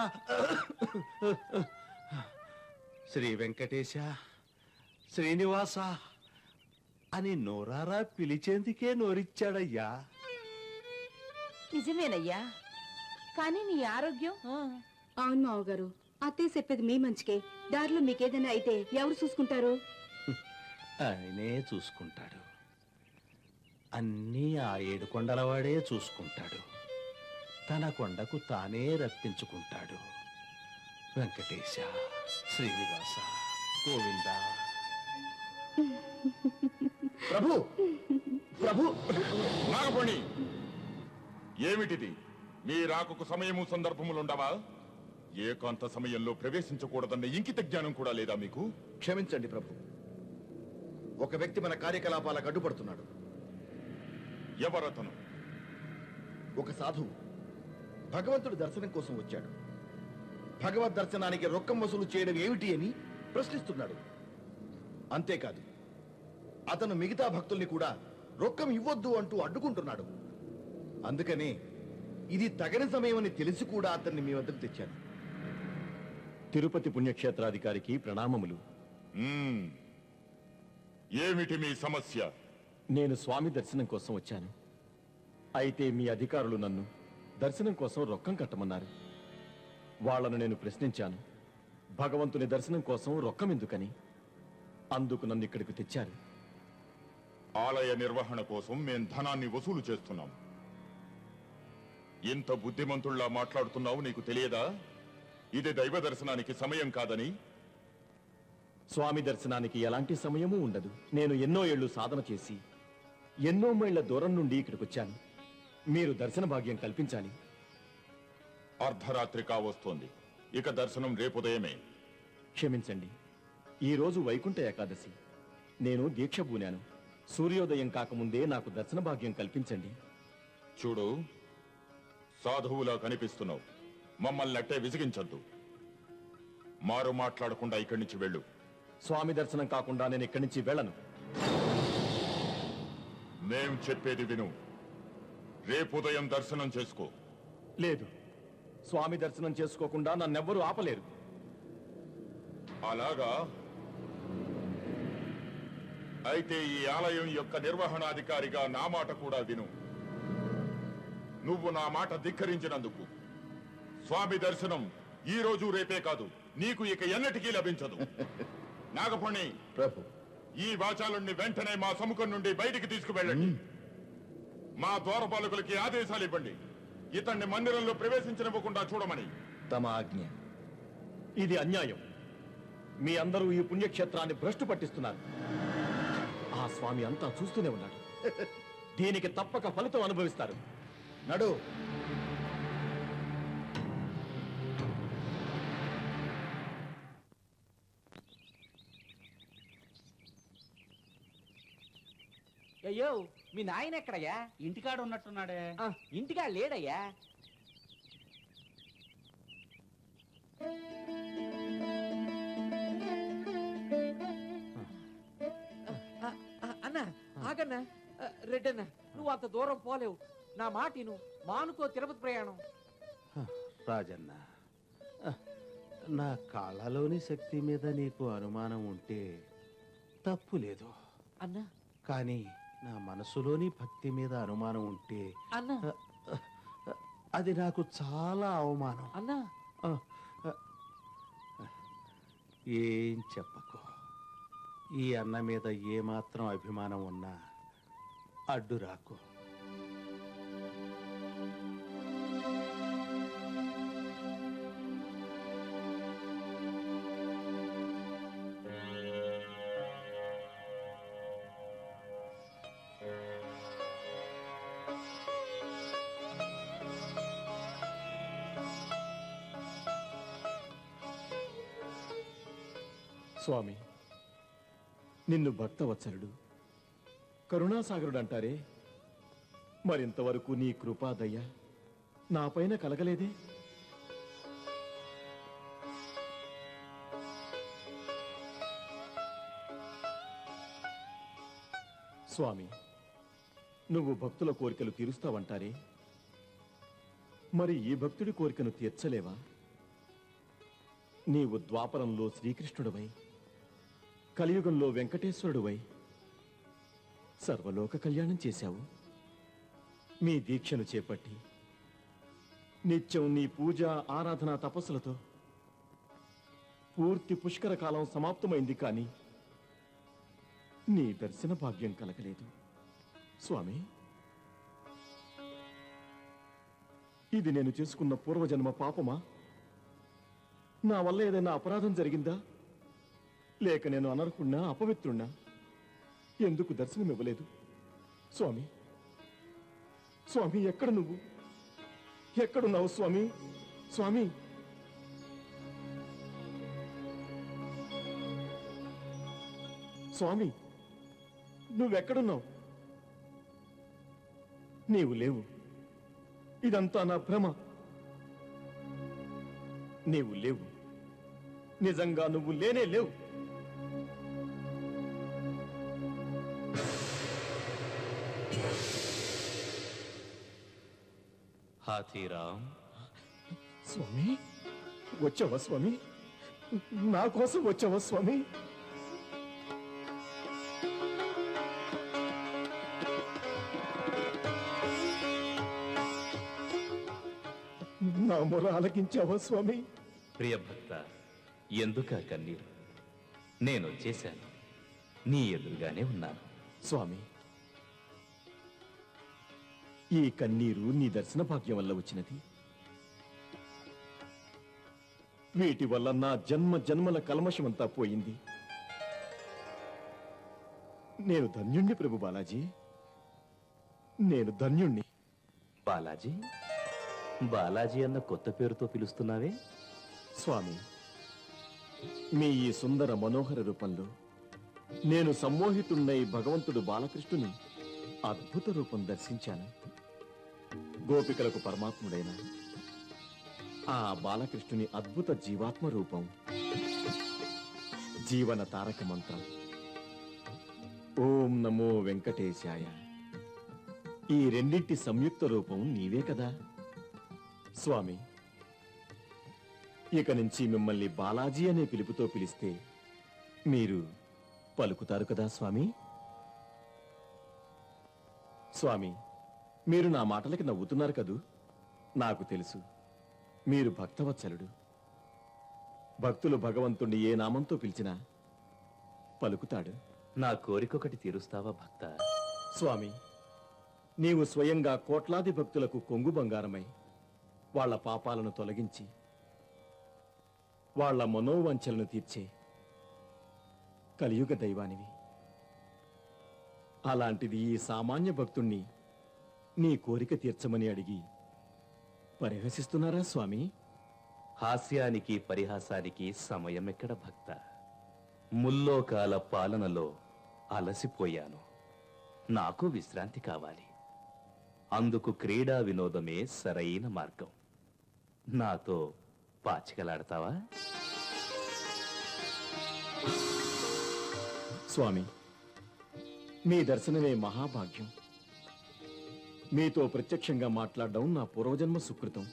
శ్రీ వెంకటేశ, శ్రీనివాస అని నోరారా పిలిచేందుకే నోరిచ్చాడయ్యా. నిజమేనయ్యా, కానీ నీ ఆరోగ్యం? అవును మావగారు, అత్తయ్య చెప్పేది మీ మంచికే. దారిలో మీకేదైనా అయితే ఎవరు చూసుకుంటారు? ఆయనే చూసుకుంటాడు. అన్నీ ఆ 7 కొండలవాడే చూసుకుంటాడు. తన కొండకు తానే రప్పించుకుంటాడు. వెంకటేశ, శ్రీనివాస, గోవింద. ప్రభు ప్రభు నాగపణి, ఏమిటిది? మీ రాకకు సమయము సందర్భములుండవా? ఏకాంత సమయంలో ప్రవేశించకూడదన్న ఇంకిత జ్ఞానం కూడా లేదా మీకు? క్షమించండి ప్రభు, ఒక వ్యక్తి మన కార్యకలాపాలకు అడ్డుపడుతున్నాడు. ఎవరతను? ఒక సాధువు భగవంతుడి దర్శనం కోసం వచ్చాడు. భగవద్ దర్శనానికి రొక్కం వసూలు చేయడం ఏమిటి అని ప్రశ్నిస్తున్నాడు. అంతేకాదు, అతను మిగతా భక్తుల్ని కూడా రొక్కం ఇవ్వొద్దు అంటూ అడ్డుకుంటున్నాడు. అందుకనే ఇది తగని సమయం అని తెలిసి కూడా అతన్ని మీ వద్దకు తెచ్చాను. తిరుపతి పుణ్యక్షేత్రాధికారికి ప్రణామములు. ఏమిటి మీ సమస్య? నేను స్వామి దర్శనం కోసం వచ్చాను. అయితే మీ అధికారులు నన్ను దర్శనం కోసం రొక్కం కట్టమన్నారు. వాళ్లను నేను ప్రశ్నించాను, భగవంతుని దర్శనం కోసం రొక్కం ఎందుకని. అందుకు నన్ను ఇక్కడికి తెచ్చారు. ఆలయ నిర్వహణ కోసం మేం ధనాన్ని వసూలు చేస్తున్నాం. ఇంత బుద్ధిమంతుల్లా మాట్లాడుతున్నావు, నీకు తెలియదా ఇది దైవ దర్శనానికి సమయం కాదని? స్వామి దర్శనానికి ఎలాంటి సమయమూ ఉండదు. నేను ఎన్నో ఏళ్లు సాధన చేసి ఎన్నో మైళ్ల దూరం నుండి ఇక్కడికి వచ్చాను. మీరు దర్శన భాగ్యం కల్పించాలి. అర్ధరాత్రి కావస్తోంది, ఇక దర్శనం రేపుదయమే. క్షమించండి, ఈ రోజు వైకుంఠ ఏకాదశి. నేను దీక్ష పూనాను. సూర్యోదయం కాకముందే నాకు దర్శన భాగ్యం కల్పించండి. చూడు, సాధువులా కనిపిస్తున్నావు. మమ్మల్ని అట్టే విసిగించద్దు. మారు మాట్లాడకుండా ఇక్కడి నుంచి వెళ్ళు. స్వామి దర్శనం కాకుండా నేను ఇక్కడి నుంచి వెళ్ళను. మేం చెప్పేది విను. రేపు ఉదయం దర్శనం చేసుకో. లేదు, స్వామి దర్శనం చేసుకోకుండా నన్నెవ్వరూ ఆపలేరు. అలాగా? అయితే ఈ ఆలయం యొక్క నిర్వహణాధికారిగా నా మాట కూడా విను. నువ్వు నా మాట ధిక్కరించినందుకు స్వామి దర్శనం ఈ రోజు రేపే కాదు, నీకు ఇక ఎన్నటికీ లభించదు. నాగపణి, ప్రభు, ఈ వాచాలుణ్ణి వెంటనే మా సముఖం నుండి బయటికి తీసుకువెళ్ళండి. మా ద్వారపాలకులకి ఆదేశాలు ఇవ్వండి, ఇతన్ని మందిరంలో ప్రవేశించనివ్వకుండా చూడమని. తమ ఆజ్ఞ. ఇది అన్యాయం. మీ అందరూ ఈ పుణ్యక్షేత్రాన్ని భ్రష్టు పట్టిస్తున్నారు. ఆ స్వామి అంతా చూస్తూనే ఉన్నాడు. దీనికి తప్పక ఫలితం అనుభవిస్తారు. నడు. అయ్యో, మీ నాయన ఎక్కడయ్యా? ఇంటికాడ ఉన్నట్టున్నాడే. ఇంటికా లేడయ్యా. అన్నా ఆగన్నా. రెడ్డన్నా, నువ్వు అంత దూరం పోలేవు. నా మాటిను, మానుకో తిరుపతి ప్రయాణం. రాజన్న, నా కాళ్ళలోని శక్తి మీద నీకు అనుమానం ఉంటే తప్పు లేదు అన్నా. కానీ నా మనసులోని భక్తి మీద అనుమానం ఉంటే అన్నా, అది నాకు చాలా అవమానం. అన్నా, ఏం చెప్పకు. ఈ అన్న మీద ఏమాత్రం అభిమానం ఉన్నా అడ్డు రాకు. స్వామి, నిన్ను భక్తవత్సలుడు, కరుణాసాగరుడు అంటారే, మరింతవరకు నీ కృపాదయ్య నా పైన కలగలేదే? స్వామి, నువ్వు భక్తుల కోరికలు తీరుస్తావంటారే, మరి ఈ భక్తుడి కోరికను తీర్చలేవా? నీవు ద్వాపరంలో శ్రీకృష్ణుడివై, కలియుగంలో వెంకటేశ్వరుడువై సర్వలోక కళ్యాణం చేశావు. మీ దీక్షను చేపట్టి నిత్యం నీ పూజ ఆరాధన తపస్సులతో పూర్తి పుష్కర కాలం సమాప్తమైంది, కానీ నీ దర్శన భాగ్యం కలగలేదు. స్వామి, ఇది నేను చేసుకున్న పూర్వజన్మ పాపమా? నా వల్ల ఏదైనా అపరాధం జరిగిందా? లేక నేను అనర్హుణ్ణా, అపవిత్రుణ్ణా? ఎందుకు దర్శనం ఇవ్వలేదు? స్వామి, స్వామి, ఎక్కడ నువ్వు? ఎక్కడున్నావు స్వామి? స్వామి, స్వామి, నువ్వెక్కడున్నావు? నీవు లేవు. ఇదంతా నా భ్రమ. నీవు లేవు. నిజంగా నువ్వు లేనే లేవు. హాథీరామ్, స్వామి, వచ్చావా స్వామి? నా కోసం వచ్చావా స్వామి? నా మొర ఆలకించావా స్వామి? ప్రియభక్త, ఎందుకా కన్నీరు? నేను వచ్చేశాను. నీ ఎదురుగానే ఉన్నాను. స్వామి, ఈ కన్నీరు నీ దర్శన భాగ్యం వల్ల వచ్చినది. వీటి వల్ల నా జన్మ జన్మల కల్మషమంతా పోయింది. నేను ధన్యుణ్ణి ప్రభు బాలాజీ, నేను ధన్యుణ్ణి. బాలాజీ? బాలాజీ అన్న కొత్త పేరుతో పిలుస్తున్నావే? స్వామి, మీ ఈ సుందర మనోహర రూపంలో నేను సమ్మోహితున్నై భగవంతుడు బాలకృష్ణుని అద్భుత రూపం దర్శించాను. గోపికలకు పరమాత్ముడైన ఆ బాలకృష్ణుని అద్భుత జీవాత్మ రూపం, జీవన తారక మంత్రం ఓం నమో వెంకటేశాయ. ఈ రెండింటి సంయుక్త రూపం నీవే కదా స్వామి. ఇక నుంచి మిమ్మల్ని బాలాజీ అనే పిలుపుతో పిలిస్తే మీరు పలుకుతారు కదా స్వామి? స్వామి, మీరు నా మాటలకి నవ్వుతున్నారు కదూ? నాకు తెలుసు, మీరు భక్తవత్సలుడు. భక్తులు భగవంతుణ్ణి ఏ నామంతో పిలిచినా పలుకుతాడు. నా కోరికొకటి తీరుస్తావా భక్త? స్వామి, నీవు స్వయంగా కోట్లాది భక్తులకు కొంగు బంగారమై వాళ్ల పాపాలను తొలగించి వాళ్ల మనోవంచలను తీర్చే కలియుగ దైవానివి. అలాంటిది ఈ సామాన్య భక్తుణ్ణి నీ కోరిక తీర్చమని అడిగి పరిహసిస్తున్నారా స్వామి? హాస్యానికి పరిహాసానికి సమయం ఎక్కడ భక్త? ముల్లోకాల పాలనలో అలసిపోయాను. నాకు విశ్రాంతి కావాలి. అందుకు క్రీడా వినోదమే సరైన మార్గం. నాతో పాచికలాడతావా? స్వామి, మీ దర్శనమే మహాభాగ్యం. మీతో ప్రత్యక్షంగా మాట్లాడడం నా పూర్వజన్మ సుకృతం.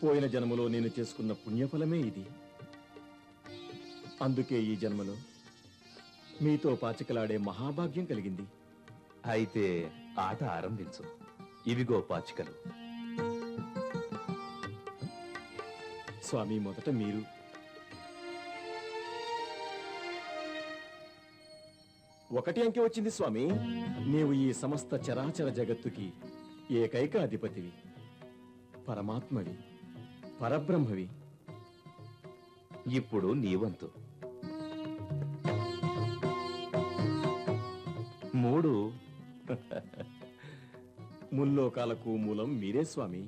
పోయిన జన్మలో నేను చేసుకున్న పుణ్యఫలమే ఇది. అందుకే ఈ జన్మలో మీతో పాచికలాడే మహాభాగ్యం కలిగింది. అయితే ఆట ఆరంభించు. ఇవిగో పాచికలు. స్వామి, మొదట మీరు. ఒకటి అంకె వచ్చింది స్వామి. నీవు ఈ సమస్త చరాచర జగత్తుకి ఏకైక అధిపతివి, పరమాత్మవి, పరబ్రహ్మవి. ఇప్పుడు నీవంతు. 3. ముల్లోకాలకు మూలం మీరే స్వామి.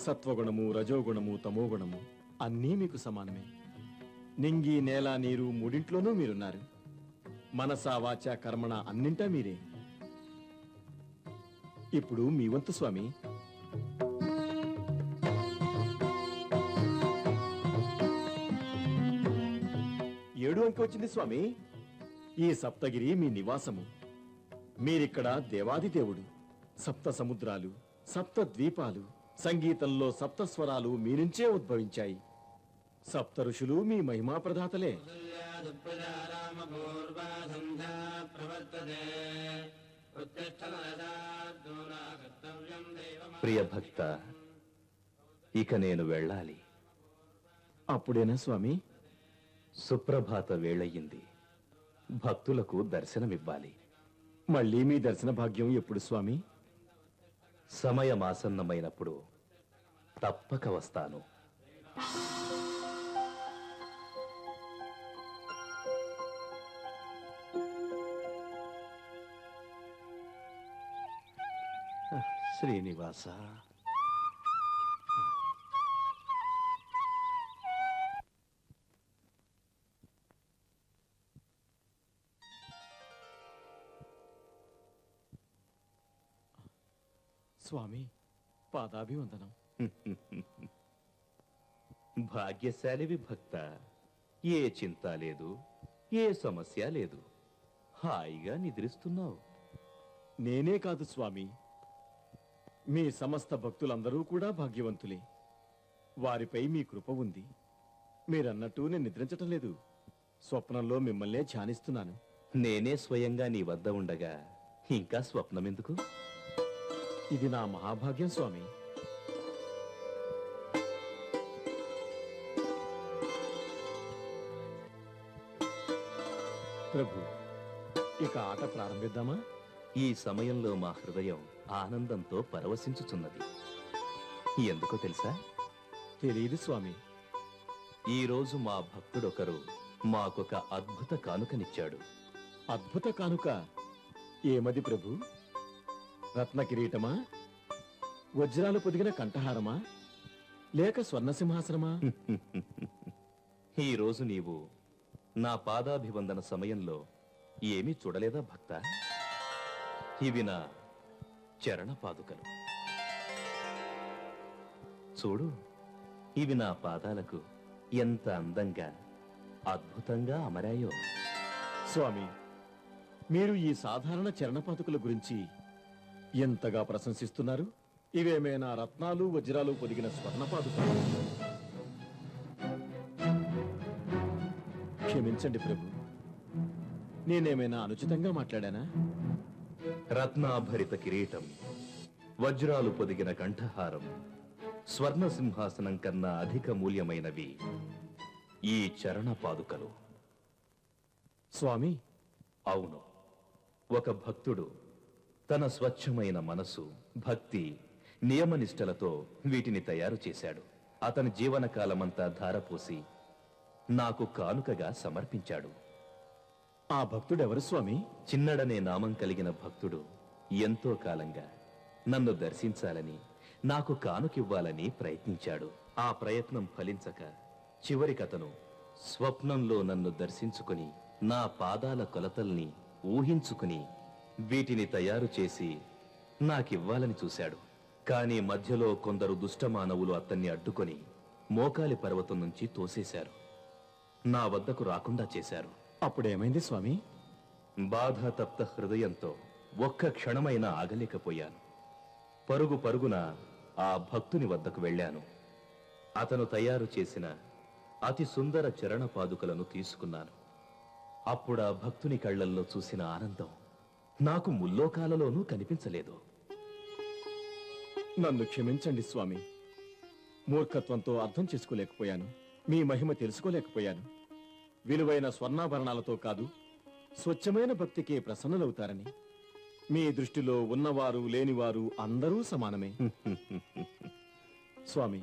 సత్వగుణము, రజోగుణము, తమోగుణము అన్నీ మీకు సమానమే. నింగి, నేల, నీరు మూడింట్లోనూ మీరున్నారు. మనసా, వాచ, కర్మణ అన్నింటా మీరే. ఇప్పుడు మీ వంతు స్వామి. ఏడు అంకె వచ్చింది స్వామి. ఈ సప్తగిరి మీ నివాసము. మీరిక్కడ దేవాదిదేవుడు. సప్త సముద్రాలు, సప్త ద్వీపాలు, సంగీతంలో సప్త స్వరాలు మీ నుంచే ఉద్భవించాయి. సప్త ఋషులు మీ మహిమా ప్రదాతలే. ప్రియ భక్త, ఇక నేను వెళ్ళాలి. అప్పుడేనా స్వామి? సుప్రభాత వేళయింది. భక్తులకు దర్శనమివ్వాలి. మళ్ళీ మీ దర్శన భాగ్యం ఎప్పుడు స్వామి? సమయమాసన్నమైనప్పుడు తప్పక వస్తాను. శ్రీనివాస, స్వామి పాదాభివందనం. భాగ్యశాలివి భక్త. ఏ చింత లేదు, ఏ సమస్య లేదు. హాయిగా నిద్రిస్తున్నావు. నేనే కాదు స్వామి, మీ సమస్త భక్తులందరూ కూడా భాగ్యవంతులే. వారిపై మీ కృప ఉంది. మీరన్నట్టు నేను నిద్రించటం లేదు. స్వప్నంలో మిమ్మల్నే ధ్యానిస్తున్నాను. నేనే స్వయంగా నీ వద్ద ఉండగా ఇంకా స్వప్నం ఎందుకు? ఇది నా మహాభాగ్యం స్వామి. ప్రభు, ఇక ఆట ప్రారంభిద్దామా? ఈ సమయంలో మా హృదయం ఆనందంతో పరవశించుచున్నది. ఎందుకో తెలుసా? తెలియదు స్వామి. ఈ రోజు మా భక్తుడొకరు మాకొక అద్భుత కానుకనిచ్చాడు. అద్భుత కానుక? ఏమది ప్రభు? రత్న కిరీటమా? వజ్రాలు పొదిగిన కంఠహారమా? లేక స్వర్ణసింహాసనమా? ఈ రోజు నీవు నా పాదాభివందన సమయంలో ఏమీ చూడలేదా భక్త? ఇవి నా చరణ పాదుకలు. చూడు, ఇవి నా పాదాలకు ఎంత అందంగా అద్భుతంగా అమరాయో. స్వామి, మీరు ఈ సాధారణ చరణపాదుకల గురించి ఎంతగా ప్రశంసిస్తున్నారు? ఇవేమైనా రత్నాలు వజ్రాలు పొదిగిన స్వర్ణపాదుకలు? క్షమించండి ప్రభు, నేనేమైనా అనుచితంగా మాట్లాడానా? రత్నాభరిత కిరీటం, వజ్రాలు పొదిగిన కంఠహారం, స్వర్ణ సింహాసనం కన్నా అధిక మూల్యమైనవి ఈ చరణ పాదుకలు. స్వామి, అవును, ఒక భక్తుడు తన స్వచ్ఛమైన మనసు, భక్తి, నియమనిష్టలతో వీటిని తయారు చేశాడు. అతని జీవనకాలమంతా ధారపోసి నాకు కానుకగా సమర్పించాడు. ఆ భక్తుడెవరు స్వామి? చిన్నడనే నామం కలిగిన భక్తుడు ఎంతో కాలంగా నన్ను దర్శించాలని, నాకు కానుకివ్వాలని ప్రయత్నించాడు. ఆ ప్రయత్నం ఫలించక చివరికతను స్వప్నంలో నన్ను దర్శించుకుని నా పాదాల కొలతల్ని ఊహించుకుని వీటిని తయారు చేసి నాకివ్వాలని చూశాడు. కానీ మధ్యలో కొందరు దుష్టమానవులు అతన్ని అడ్డుకొని మోకాలి పర్వతం నుంచి తోసేశారు. నా వద్దకు రాకుండా చేశారు. అప్పుడేమైంది స్వామి? బాధాతప్త హృదయంతో ఒక్క క్షణమైనా ఆగలేకపోయాను. పరుగు పరుగున ఆ భక్తుని వద్దకు వెళ్ళాను. అతను తయారు చేసిన అతి సుందర చరణ పాదుకలను తీసుకున్నాను. అప్పుడు ఆ భక్తుని కళ్ళల్లో చూసిన ఆనందం నాకు ముల్లోకాలలోనూ కనిపించలేదు. నన్ను క్షమించండి స్వామి. మూర్ఖత్వంతో అర్థం చేసుకోలేకపోయాను. మీ మహిమ తెలుసుకోలేకపోయాను. విలువైన స్వర్ణాభరణాలతో కాదు, స్వచ్ఛమైన భక్తికే ప్రసన్నులవుతారని. మీ దృష్టిలో ఉన్నవారు లేనివారు అందరూ సమానమే. స్వామి,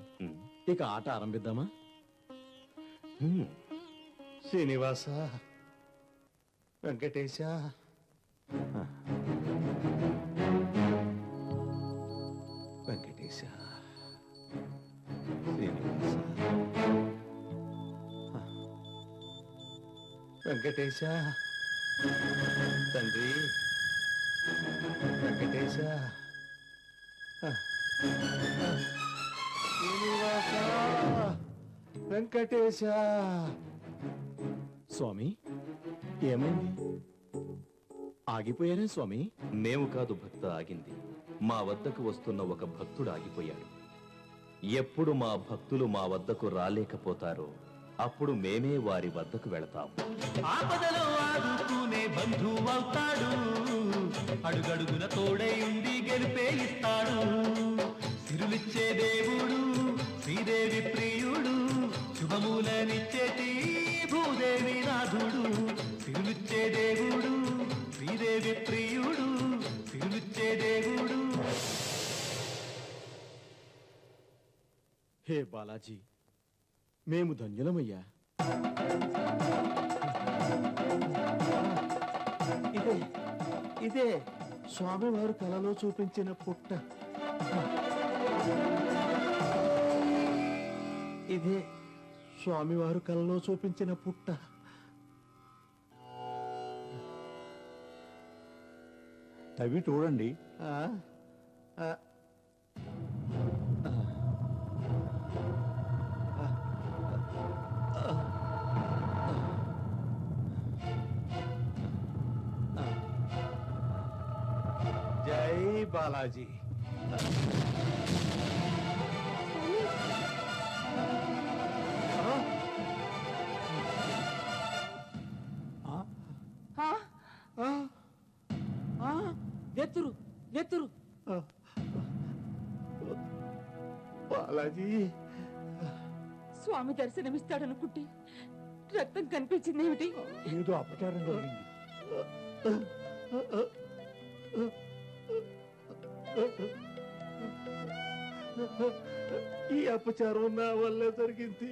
ఇక ఆట ఆరంభిద్దామా? శ్రీనివాస, వెంకటేశ, వెంకటేశ, శ్రీనివాస, వెంకటేశ, తండ్రి, వెంకటేశ, శ్రీనివాస, వెంకటేశ. స్వామి, ఏమైంది? ఆగిపోయారే స్వామి? మేము కాదు భక్త ఆగింది. మా వద్దకు వస్తున్న ఒక భక్తుడు ఆగిపోయాడు. ఎప్పుడు మా భక్తులు మా వద్దకు రాలేకపోతారో అప్పుడు మేమే వారి వద్దకు వెళతాం. ఆపదలో ఆదుకునే బంధువవుతాడు, అడుగడుగున తోడై ఉండి గెలిపే ఇస్తాడు. సిరులిచ్చే దేవుడు, శ్రీదేవి ప్రియుడు, శుభమూలనిచ్చేటి భూదేవి నాథుడు. సిరులిచ్చే దేవుడు, శ్రీదేవి ప్రియుడు, సిరులిచ్చే దేవుడు. హే బాలాజీ, మేము ధన్యులమయ్యా. ఇదే స్వామివారు కలలో చూపించిన పుట్ట. ఇదే స్వామివారు కలలో చూపించిన పుట్ట. తవ్వి చూడండి. ఆ, ఆ, జై బాలాజీ. నెత్తురు నెత్తురు. బాలాజీ, స్వామి దర్శనమిస్తాడనుకుంటే రక్తం కనిపించిందేమిటి? ఏదో అపచారం జరిగింది. ఈ అపచారం నా వల్లే జరిగింది.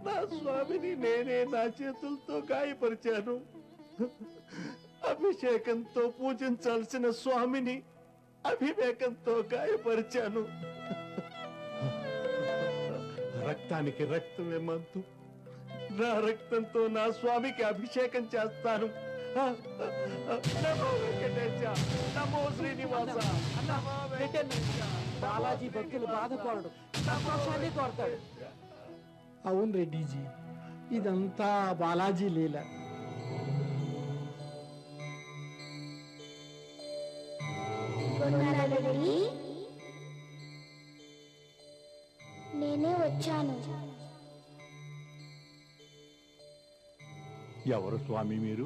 నా స్వామిని నేనే నా చేతులతో గాయపరిచాను. అభిషేకంతో పూజించాల్సిన స్వామిని అభివేకంతో గాయపరిచాను. రక్తానికి రక్తమే మంతు. నా రక్తంతో నా స్వామికి అభిషేకం చేస్తాను. నమో వెంకటేశ, నమో శ్రీనివాస, నమో వెంకటేశ. బాలాజీ భక్తులు బాధపడడు, సంతోషాన్ని కోరతాడు. అవును రెడ్డిజీ, ఇదంతా బాలాజీ లీల. నేనే వచ్చాను. ఎవరు స్వామి మీరు?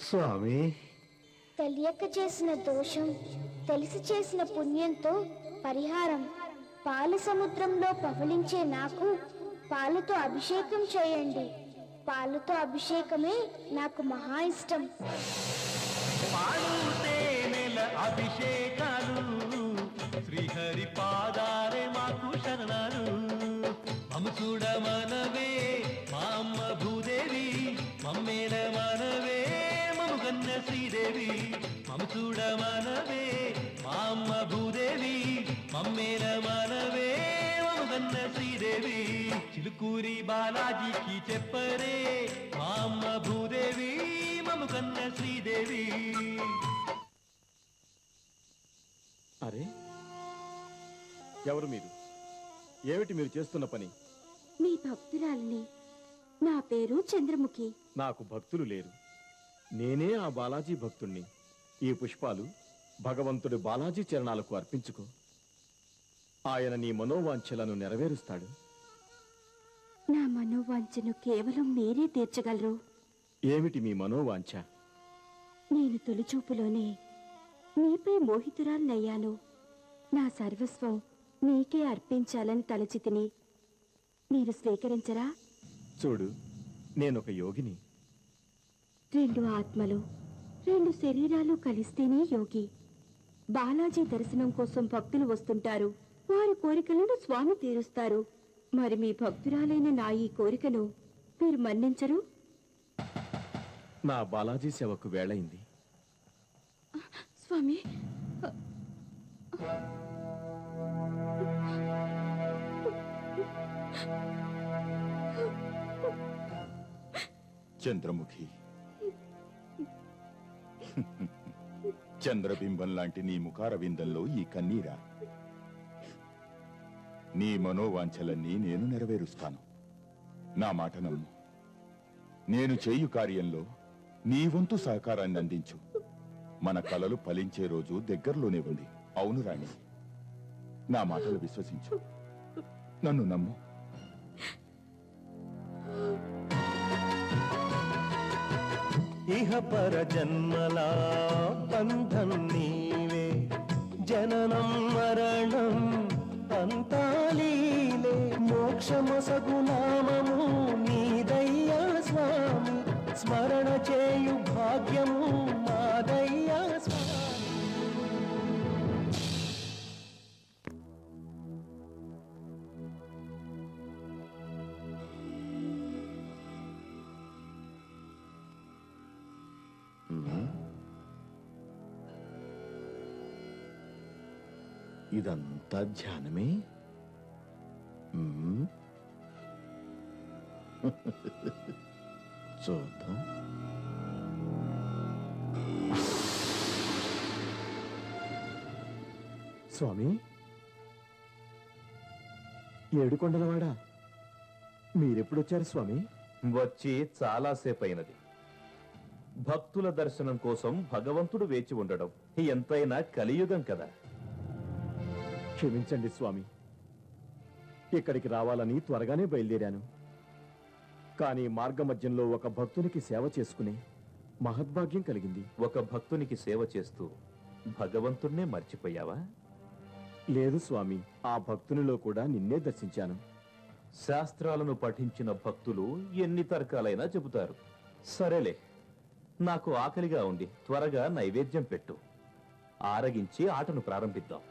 స్వామి, తెలియక చేసిన దోషం తెలిసి చేసిన పుణ్యంతో పరిహారం. పాల సముద్రంలో పవలించే నాకు పాలతో అభిషేకం చేయండి. పాలతో అభిషేకమే నాకు మహా ఇష్టం. అభిషేకాలు శ్రీహరి పాదారే మాకు శరణాలు. మమ్ము చూడ మనవే మా అమ్మ భూదేవి, మమ్మేల మనవే మము కన్న శ్రీదేవి. మమ్ము చూడ మనవే మా అమ్మ భూదేవి, మమ్మేల మనవే మము కన్న శ్రీదేవి. చిలుకూరి బాలాజీకి చెప్పరే మా అమ్మ భూదేవి, మము కన్న శ్రీదేవి. అరే, ఎవరు మీరు? ఏమిటి మీరు చేస్తున్న పని? మీ భక్తురాలిని. నా పేరు చంద్రముఖి. నాకు భక్తులు లేరు. నేనే ఆ బాలాజీ భక్తుణ్ణి. ఈ పుష్పాలు భగవంతుడి బాలాజీ చరణాలకు అర్పించుకో. ఆయన నీ మనోవాంఛలను నెరవేరుస్తాడు. నా మనోవాంఛను కేవలం మీరే తీర్చగలరు. ఏమిటి మీ మనోవాంఛ? నేను తొలిచూపులోనే నీపై మోహితురాలనయ్యాను. నా సర్వస్వం నీకే అర్పించాలని తలచితిని. మీరు స్వీకరించరా? చూడు, నేనొక యోగిని. 2 ఆత్మలు 2 శరీరాలు కలిస్తేనే యోగి. బాలాజీ దర్శనం కోసం భక్తులు వస్తుంటారు. వారి కోరికలను స్వామి తీరుస్తారు. మరి మీ భక్తురాలైన నా ఈ కోరికను మీరు మన్నించరు? నా బాలాజీ సేవకు వేళయింది. స్వామి, చంద్రముఖి, చంద్రబింబం లాంటి నీ ముఖార విందంలో ఈ కన్నీరా? నీ మనోవాంఛలన్నీ నేను నెరవేరుస్తాను. నా మాట నమ్ము. నేను చేయు కార్యంలో నీ వంతు సహకారాన్ని అందించు. మన కలలు ఫలించే రోజు దగ్గరలోనే ఉంది. అవును రాణి, నా మాటలు విశ్వసించు. నన్ను నమ్ము. ఇహ పర జన్మలా బంధం నీవే, జననం మరణం అంతా లీలే. మోక్షమొసగు నామము నీదయ్యా స్వామి, స్మరణ చేయు భాగ్యము మాదయ్యా స్వామి. ఇదంతా ధ్యానమే. మ్మ్. చూద్దాం. స్వామి, ఏడుకొండలవాడా, మీరెప్పుడొచ్చారు స్వామి? వచ్చి చాలాసేపు అయినది. భక్తుల దర్శనం కోసం భగవంతుడు వేచి ఉండడం ఎంతైనా కలియుగం కదా. క్షమించండి స్వామి, ఇక్కడికి రావాలని త్వరగానే బయలుదేరాను. కానీ మార్గమధ్యంలో ఒక భక్తునికి సేవ చేసుకునే మహద్భాగ్యం కలిగింది. ఒక భక్తునికి సేవ చేస్తూ భగవంతుణ్ణే మర్చిపోయావా? లేదు స్వామి, ఆ భక్తునిలో కూడా నిన్నే దర్శించాను. శాస్త్రాలను పఠించిన భక్తులు ఎన్ని తర్కాలైనా చెబుతారు. సరేలే, నాకు ఆకలిగా ఉంది, త్వరగా నైవేద్యం పెట్టు. ఆరగించి ఆటను ప్రారంభిద్దాం.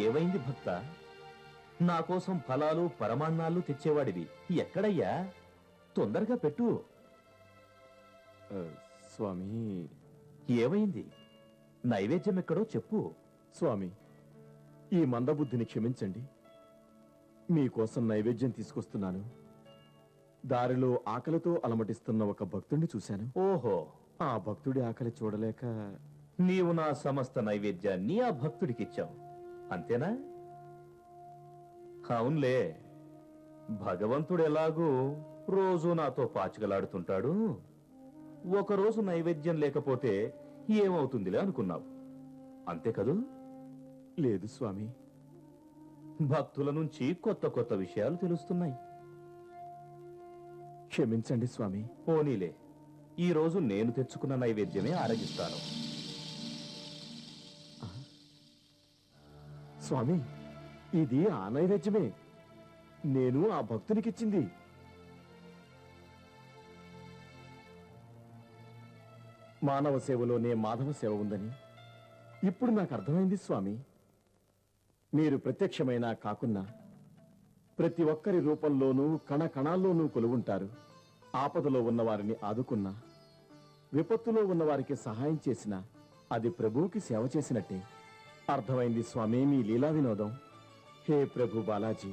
ఏవైంది భక్త? నా కోసం ఫలాలు పరమాన్నాలు తెచ్చేవాడివి ఎక్కడయ్యా? తొందరగా పెట్టు. స్వామి, ఏమైంది? నైవేద్యం ఎక్కడో చెప్పు. స్వామి, ఈ మందబుద్ధిని క్షమించండి. మీకోసం నైవేద్యం తీసుకొస్తున్నాను. దారిలో ఆకలితో అలమటిస్తున్న ఒక భక్తుడిని చూశాను. ఓహో, ఆ భక్తుడి ఆకలి చూడలేక నీవు నా సమస్త నైవేద్యాన్ని ఆ భక్తుడికిచ్చావు, అంతేనా? అవునులే, భగవంతుడు ఎలాగూ రోజు నాతో పాచికలాడుతుంటాడు. ఒకరోజు నైవేద్యం లేకపోతే ఏమవుతుందిలే అనుకున్నావు, అంతే కదూ? లేదు స్వామి, భక్తుల నుంచి కొత్త కొత్త విషయాలు తెలుస్తున్నాయి. క్షమించండి స్వామి. పోనీలే, ఈ రోజు నేను తెచ్చుకున్న నైవేద్యమే ఆరగిస్తాను. స్వామి, ఇది ఆ నైవేద్యమే, నేను ఆ భక్తునికిచ్చింది. మానవ సేవలోనే మాధవ సేవ ఉందని ఇప్పుడు నాకు అర్థమైంది స్వామి. మీరు ప్రత్యక్షమైనా కాకున్నా ప్రతి ఒక్కరి రూపంలోనూ కణకణాల్లోనూ కొలువుంటారు. ఆపదలో ఉన్నవారిని ఆదుకున్నా, విపత్తులో ఉన్నవారికి సహాయం చేసినా అది ప్రభువుకి సేవ చేసినట్టే. అర్థమైంది స్వామి మీ లీలా వినోదం. హే ప్రభు బాలాజీ,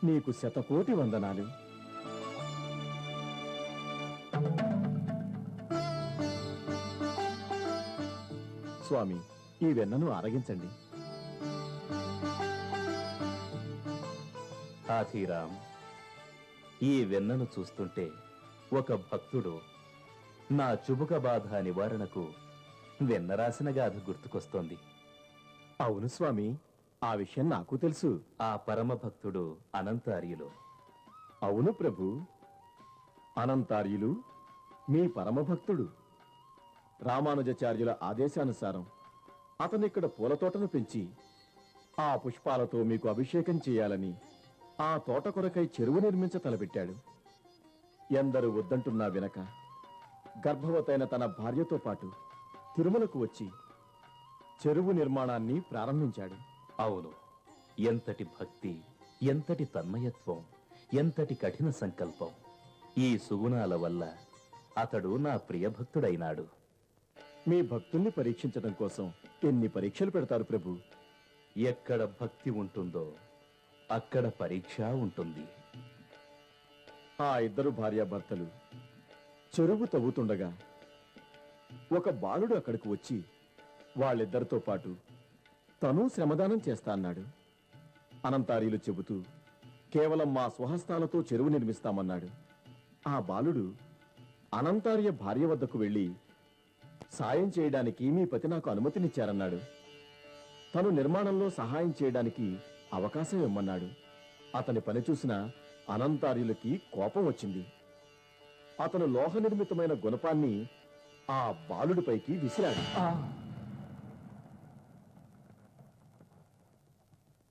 నీకు శతకోటి వందనాలు. స్వామి, ఈ వెన్నను ఆరగించండి. ఆథీరాం, ఈ వెన్నను చూస్తుంటే ఒక భక్తుడు నా చుబుక బాధ నివారణకు వెన్న రాసిన గాథ గుర్తుకొస్తోంది. అవును స్వామి, ఆ విషయం నాకు తెలుసు. ఆ పరమ భక్తుడు అనంతార్యులు. అవును ప్రభు, అనంతార్యులు మీ పరమభక్తుడు. రామానుజాచార్యుల ఆదేశానుసారం అతనిక్కడ పూలతోటను పెంచి ఆ పుష్పాలతో మీకు అభిషేకం చేయాలని ఆ తోట కొరకై చెరువు నిర్మించ తలపెట్టాడు. ఎందరు వద్దంటున్నా వినక గర్భవతైన తన భార్యతో పాటు తిరుమలకు వచ్చి చెరువు నిర్మాణాన్ని ప్రారంభించాడు. అవును, ఎంతటి భక్తి, ఎంతటి తన్మయత్వం, ఎంతటి కఠిన సంకల్పం! ఈ సుగుణాల వల్ల అతడు నా ప్రియభక్తుడైనాడు. మీ భక్తుల్ని పరీక్షించడం కోసం ఎన్ని పరీక్షలు పెడతారు ప్రభు. ఎక్కడ భక్తి ఉంటుందో అక్కడ పరీక్ష ఉంటుంది. ఆ ఇద్దరు భార్యాభర్తలు చెరువు తవ్వుతుండగా ఒక బాలుడు అక్కడికి వచ్చి వాళ్ళిద్దరితో పాటు తను శ్రమదానం చేస్తా అన్నాడు. అనంతార్యులు చెబుతూ కేవలం మా స్వహస్తాలతో చెరువు నిర్మిస్తామన్నాడు. ఆ బాలుడు అనంతార్య భార్య వద్దకు వెళ్ళి సాయం చేయడానికి మీ పతి నాకు అనుమతినిచ్చారన్నాడు. తను నిర్మాణంలో సహాయం చేయడానికి అవకాశం ఇమ్మన్నాడు. అతని పని చూసిన అనంతార్యులకి కోపం వచ్చింది. అతను లోహ నిర్మితమైన గుణపాన్ని ఆ బాలుడిపైకి విసిరాడు.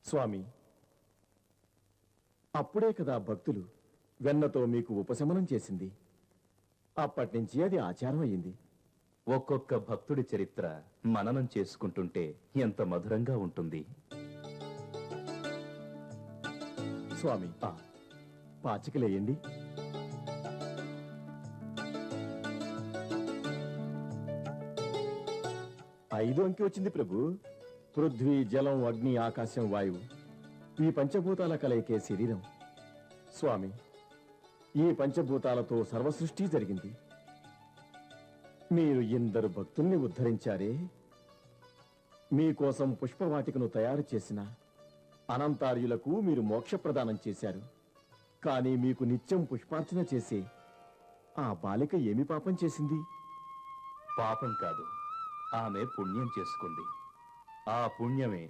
స్వామి, అప్పుడే కదా భక్తులు వెన్నతో మీకు ఉపశమనం చేసింది. అప్పటినుంచి అది ఆచారం అయింది. ఒక్కొక్క భక్తుడి చరిత్ర మననం చేసుకుంటుంటే ఎంత మధురంగా ఉంటుంది. స్వామి, పాచికలేయండి. ఐదో అంకె వచ్చింది ప్రభు. పృథ్వీ, జలం, అగ్ని, ఆకాశం, వాయువు ఈ పంచభూతాల కలయికే శరీరం. స్వామి, ఈ పంచభూతాలతో సర్వసృష్టి జరిగింది. మీరు ఇందరు భక్తుల్ని ఉద్ధరించారే. మీకోసం పుష్పవాటికను తయారు చేసిన అనంతార్యులకు మీరు మోక్ష ప్రదానం చేశారు. కానీ మీకు నిత్యం పుష్పార్చన చేసే ఆ బాలిక ఏమి పాపం చేసింది? పాపం కాదు, ఆమె పుణ్యం చేసుకుంది. ఆ పుణ్యమే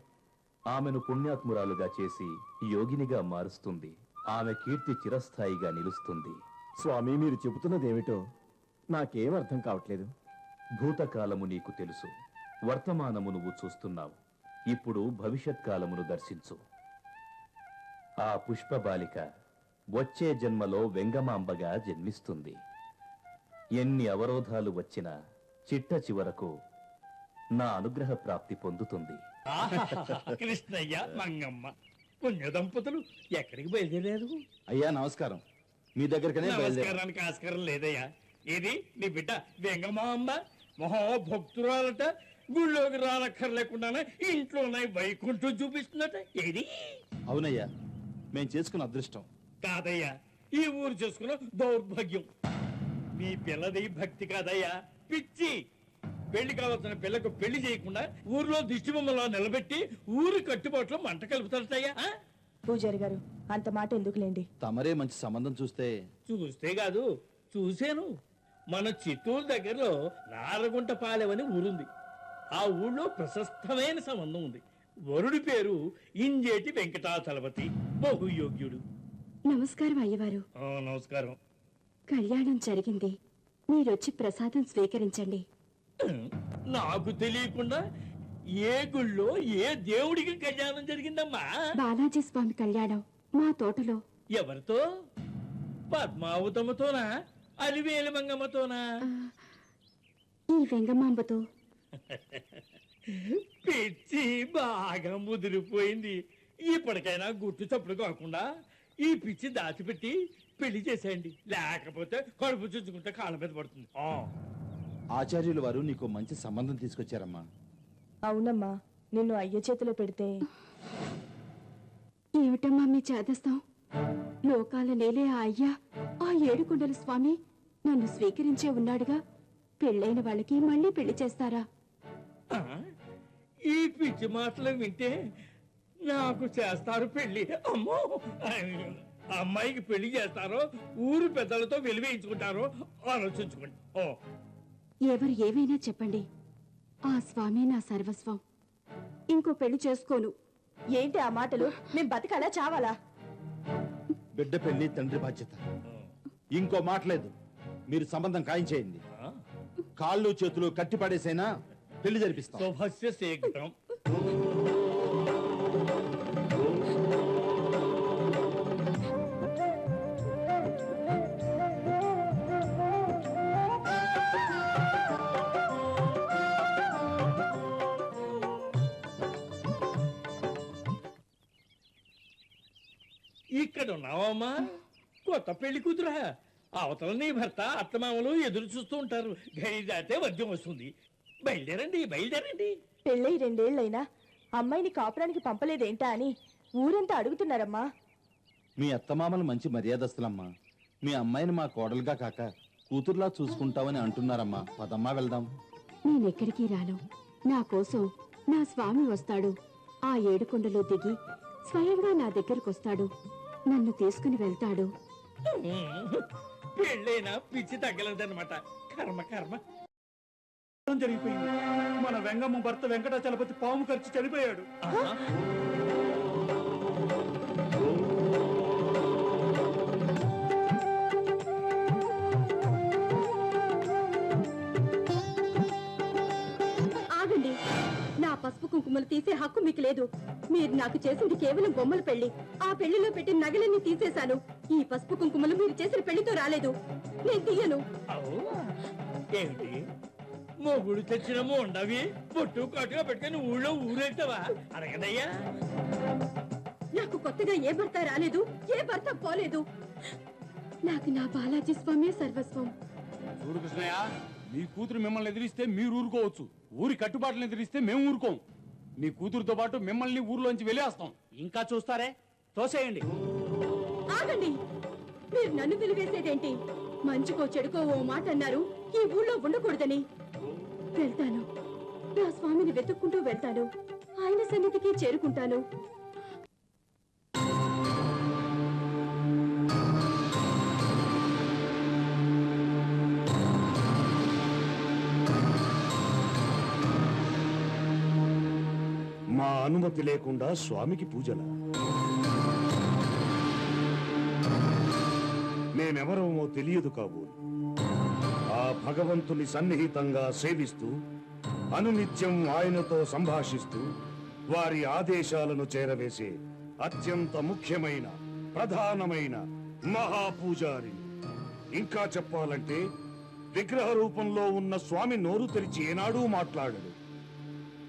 ఆమెను పుణ్యాత్మురాలుగా చేసి యోగినిగా మారుస్తుంది. ఆమె కీర్తి చిరస్థాయిగా నిలుస్తుంది. స్వామి, మీరు చెబుతున్నదేమిటో నాకేం అర్థం కావట్లేదు. భూతకాలము నీకు తెలుసు, వర్తమానము నువ్వు చూస్తున్నావు. ఇప్పుడు భవిష్యత్ కాలమును దర్శించు. ఆ పుష్పబాలిక వచ్చే జన్మలో వెంగమాంబగా జన్మిస్తుంది. ఎన్ని అవరోధాలు వచ్చినా చిట్ట చివరకు నా అనుగ్రహ ప్రాప్తి పొందుతుంది. కృష్ణయ్య, మంగమ్మ పుణ్య దంపతులు ఎక్కడికి బయలుదేరారు? అయ్యా నమస్కారం. మీ దగ్గరకనే బయలుదేరా. నమస్కారానికి ఆస్కారం లేదయ్యా. ఇది నీ బిడ్డ వెంగమాంబ మహాభక్తురాలట. గుళ్ళోకి రానక్కర్లేకుండానే ఇంట్లోనే వైకుంఠం చూపిస్తున్నట. ఏది? అవునయ్యా, మేం చేసుకున్న అదృష్టం. కాదయ్యా, ఈ ఊరు చేసుకున్న దౌర్భాగ్యం. మీ పిల్లది భక్తి కాదయ్యా, పిచ్చి. పెళ్లి కావాల్సిన పిల్లకు పెళ్లి చేయకుండా ఊర్లో దిష్టిబొమ్మలో నిలబెట్టి ఊరి కట్టుబాట్లో మంట కలుపుతారటయ్యా. పూజారి గారు, అంత మాట ఎందుకులేండి. తమరే మంచి సంబంధం చూస్తే. చూస్తే కాదు, చూశాను. మన చిత్తూరు దగ్గరలో నారగుంట పాలెవని ఊరుంది. ఆ ఊళ్ళో ప్రశస్తమైన సంబంధం ఉంది. వరుడి పేరు ఇంజేటి వెంకటాచలపతి, బహుయోగ్యుడు. నమస్కారం అయ్యవారు. నమస్కారం. కళ్యాణం జరిగింది. మీరొచ్చి ప్రసాదం స్వీకరించండి. నాకు తెలియకుండా ఏ గుళ్ళో ఏ దేవుడికి కళ్యాణం జరిగిందమ్మా? బాలాజీ స్వామి కళ్యాణం మా తోటలో. ఎవరితో? పద్మావతమ్మతోనా, అలివేలు మంగమ్మతోనా? ఈ వెంగమాంబతో. పిచ్చి బాగా ముదిరిపోయింది. ఇప్పటికైనా గుట్టు చప్పుడు కాకుండా ఈ పిచ్చి దాచిపెట్టి పెళ్లి చేసేయండి. లేకపోతే కడుపు చుచ్చుకుంటే కాళ్ళ మీద పడుతుంది. ఆచార్యుల వారు నీకు మంచి సంబంధం తీసుకొచ్చారమ్మా. అవునమ్మా, నిన్ను అయ్య చేతిలో పెడితే. ఏమిటమ్మా మీ చేదస్తాం? లోకాల నేలే ఆ అయ్యా, ఆ ఏడుకొండల స్వామి నన్ను స్వీకరించే ఉన్నాడుగా. పెళ్ళైన వాళ్ళకి మళ్ళీ పెళ్లి చేస్తారా? ఈ పిచ్చి మాటలు వింటే నాకు చేస్తారు పెళ్లి. అమ్మో, అమ్మాయికి పెళ్లి చేస్తారో ఊరు పెద్దలతో వెలివేయించుకుంటారో ఆలోచించుకోండి. ఎవరు ఏవైనా చెప్పండి, ఆ స్వామి నా సర్వస్వం. ఇంకో పెళ్లి చేసుకోను. ఏంటి ఆ మాటలు? మేం బతకాలా చావాలా? బిడ్డ పెళ్లి తండ్రి బాధ్యత. ఇంకో మాట లేదు. మీరు సంబంధం ఖాయం చేయండి. కాళ్ళు చేతులు కట్టి పడేసైనా పెళ్లి జరిపిస్తాం. శుభస్య శీఘ్రం. ఇక్కడ ఉన్నావమ్మా? కొత్త పెళ్లి కూతురా? అవతల నీ భర్త అత్తమామలు ఎదురు చూస్తూ ఉంటారు. గడి దాటే వద్యం వస్తుంది. బయలుదేరండి, బయలుదేరండి. పెళ్ళై 2 ఏళ్లైనా అమ్మాయిని కాపురానికి పంపలేదేంటా అని ఊరంతా అడుగుతున్నారమ్మా. మీ అత్తమామలు మంచి మర్యాదస్తులమ్మా. మీ అమ్మాయిని మా కోడలుగా కాక కూతుర్లా చూసుకుంటామని అంటున్నారమ్మా. పదమ్మా వెళ్దాం. నేనెక్కడికి రాను. నా కోసం నా స్వామి వస్తాడు. ఆ ఏడుకొండలో దిగి స్వయంగా నా దగ్గరకొస్తాడు. నన్ను తీసుకుని వెళ్తాడు. పెళ్ళైనా పిచ్చి తగ్గలేదన్నమాట. కర్మ కర్మ. జరిగిపోయింది. మన వెంగమ్మ భర్త వెంకటాచలపతి పాము ఖర్చు చనిపోయాడు. ఆగండి. నా పసుపు కుంకుమలు తీసే హక్కు మీకు లేదు. మీరు నాకు చేసింది కేవలం బొమ్మల పెళ్లి. ఆ పెళ్లిలో పెట్టిన నగలన్నీ తీసేశాను. ఈ పసుపు కుంకుమలు మీరు చేసిన పెళ్లితో రాలేదు. నేను తీయను. ఏమిటి మొగుడు తెచ్చిన మోండవి పొట్టు కట్టుగా పెట్టుకుని ఊళ్ళో ఊరెళ్తావా? అడగదయ్యా. నాకు కొత్తగా ఏ భర్త రాలేదు, ఏ భర్త పోలేదు. నాకు నా బాలాజీ స్వామి సర్వస్వం. చూడు కృష్ణయ్య, మీ కూతురు మిమ్మల్ని ఎదిరిస్తే మీరు ఊరుకోవచ్చు. ఊరి కట్టుబాట్లను ఎదిరిస్తే మేము ఊరుకోం. మీ కూతురుతో పాటు మిమ్మల్ని ఊర్లోంచి వెళ్ళేస్తాం. ఇంకా చూస్తారే, తోసేయండి. ఆగండి, మీరు నన్ను పిలివేసేదేంటి? మంచికో చెడుకో ఓ మాట అన్నారు, ఈ ఊళ్ళో ఉండకూడదని. వెళ్తాను, నా స్వామిని వెతుక్కుంటూ వెళ్తాను, ఆయన సన్నిధికి చేరుకుంటాను. మా అనుమతి లేకుండా స్వామికి పూజల? మేమెవరమో తెలియదు కాబోలు. ఆ భగవంతుని సన్నిహితంగా సేవిస్తూ అనునిత్యం ఆయనతో సంభాషిస్తూ వారి ఆదేశాలను చేరవేసే అత్యంత ముఖ్యమైన ప్రధానమైన మహాపూజారి. ఇంకా చెప్పాలంటే విగ్రహ రూపంలో ఉన్న స్వామి నోరు తెరిచి ఏనాడూ మాట్లాడడు.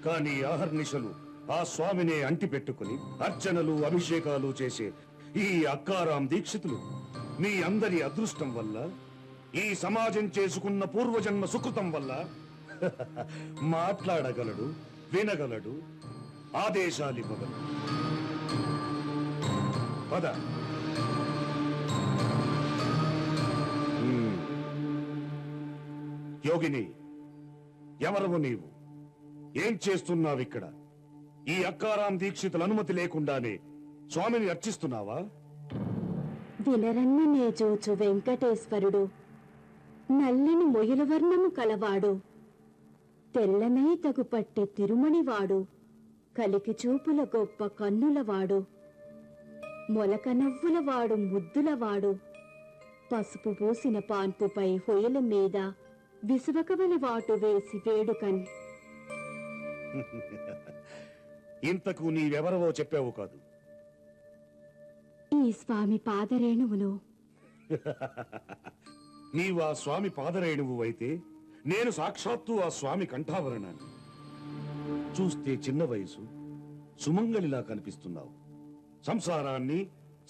కానీ అహర్నిశలు ఆ స్వామినే అంటిపెట్టుకుని అర్చనలు అభిషేకాలు చేసే ఈ అక్కారాం దీక్షితులు మీ అందరి అదృష్టం వల్ల, ఈ సమాజం చేసుకున్న పూర్వజన్మ సుకృతం వల్ల మాట్లాడగలడు, వినగలడు, ఆదేశాలివ్వగలడు. పద. యోగిని, ఎవరవు నీవు? ఏం చేస్తున్నావిక్కడ? ఈ అక్కారాం దీక్షితుల అనుమతి లేకుండానే స్వామిని అర్చిస్తున్నావా? వినరన్న నేజూచు వెంకటేశ్వరుడు, నల్లని మొయల వర్ణము కలవాడు, తెల్లనై తగుపట్టె తిరుమణివాడు, కలికి చూపుల గొప్ప కన్నులవాడు, మొలక నవ్వులవాడు ముద్దులవాడు, పసుపు పూసిన పాన్పుపై హొయల మీద విసువకవల వాటు వేసి వేడుకన్. ఇంతకు నీవెవరవో చెప్పావు కాదు. ఈ స్వామి పాదరేణువును. నీవు ఆ స్వామి పాదరేణువు అయితే నేను సాక్షాత్తు ఆ స్వామి కంఠాభరణాన్ని. చూస్తే చిన్న వయసు, సుమంగళిలా కనిపిస్తున్నావు. సంసారాన్ని,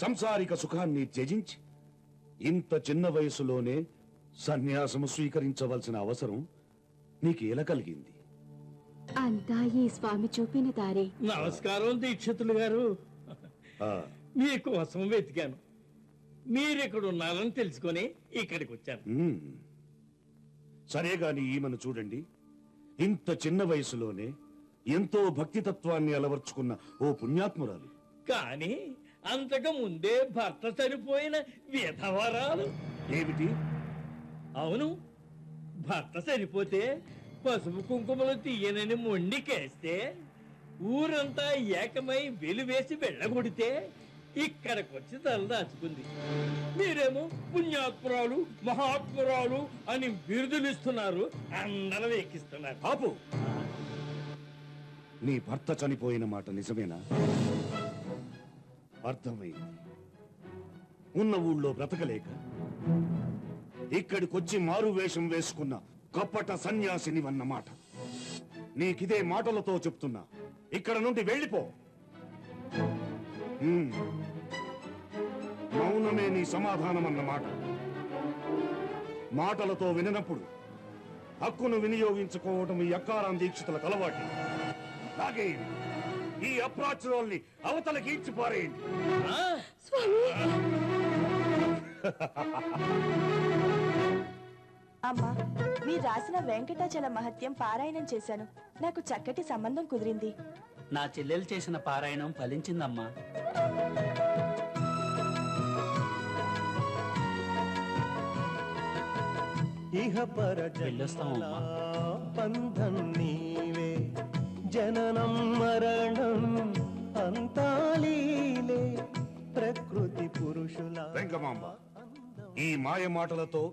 సంసారిక సుఖాన్ని త్యజించి ఇంత చిన్న వయసులోనే సన్యాసము స్వీకరించవలసిన అవసరం నీకేలా కలిగింది? అంతా ఈ స్వామి చూపిన దారే. నమస్కారం దీక్షితులు గారు. మీకోసం వెతికాను, మీరెక్కడ ఉన్నారని తెలుసుకొని ఇక్కడికి వచ్చాను. సరే గాని ఈమెను చూడండి. ఇంత చిన్న వయసులోనే ఎంతో భక్తి తత్వాన్ని అలవర్చుకున్న ఓ పుణ్యాత్మురాలు. కానీ అంతకు ముందే భర్త చనిపోయిన విధవరాలు. ఏమిటి? అవును, భర్త చనిపోతే పసుపు కుంకుమలు తీయనని మొండికేస్తే ఊరంతా ఏకమై వెలివేసి వెళ్ళగొడితే ఇక్కడికొచ్చి తలదాచుకుంది. మీరేమో పుణ్యాత్మురాలు, మహాత్మురాలు అని బిరుదులు ఇస్తున్నారు, అందరూ ఎక్కిస్తున్నారు. ఆపు. నీ భర్త చనిపోయిన మాట నిజమేనా? అర్థమైంది. ఉన్న ఊళ్ళో బ్రతకలేక ఇక్కడికొచ్చి మారు వేషం వేసుకున్న కపట సన్యాసినివన్నమాట. నీకిదే మాటలతో చెప్తున్నా, ఇక్కడ నుండి వెళ్ళిపో. మౌనమే నీ సమాధానం అన్నమాట. మాటలతో విననప్పుడు హక్కును వినియోగించుకోవటం ఈ అక్కారాం దీక్షితుల అలవాటు. అలాగే ఈ అప్రాచురాల్ని అవతలకి ఈడ్చిపారేయండి. అమ్మా, మీరు రాసిన వెంకటాచల మహత్యం పారాయణం చేశాను. నాకు చక్కటి సంబంధం కుదిరింది. నా చెల్లెలు చేసిన పారాయణం ఫలించిందమ్మా. ఇహ పర బంధం నీవే, జననం మరణం అంతాలీలే, ప్రకృతి పురుషుల. వెంకమాంబ, ఈ మాయ మాటలతో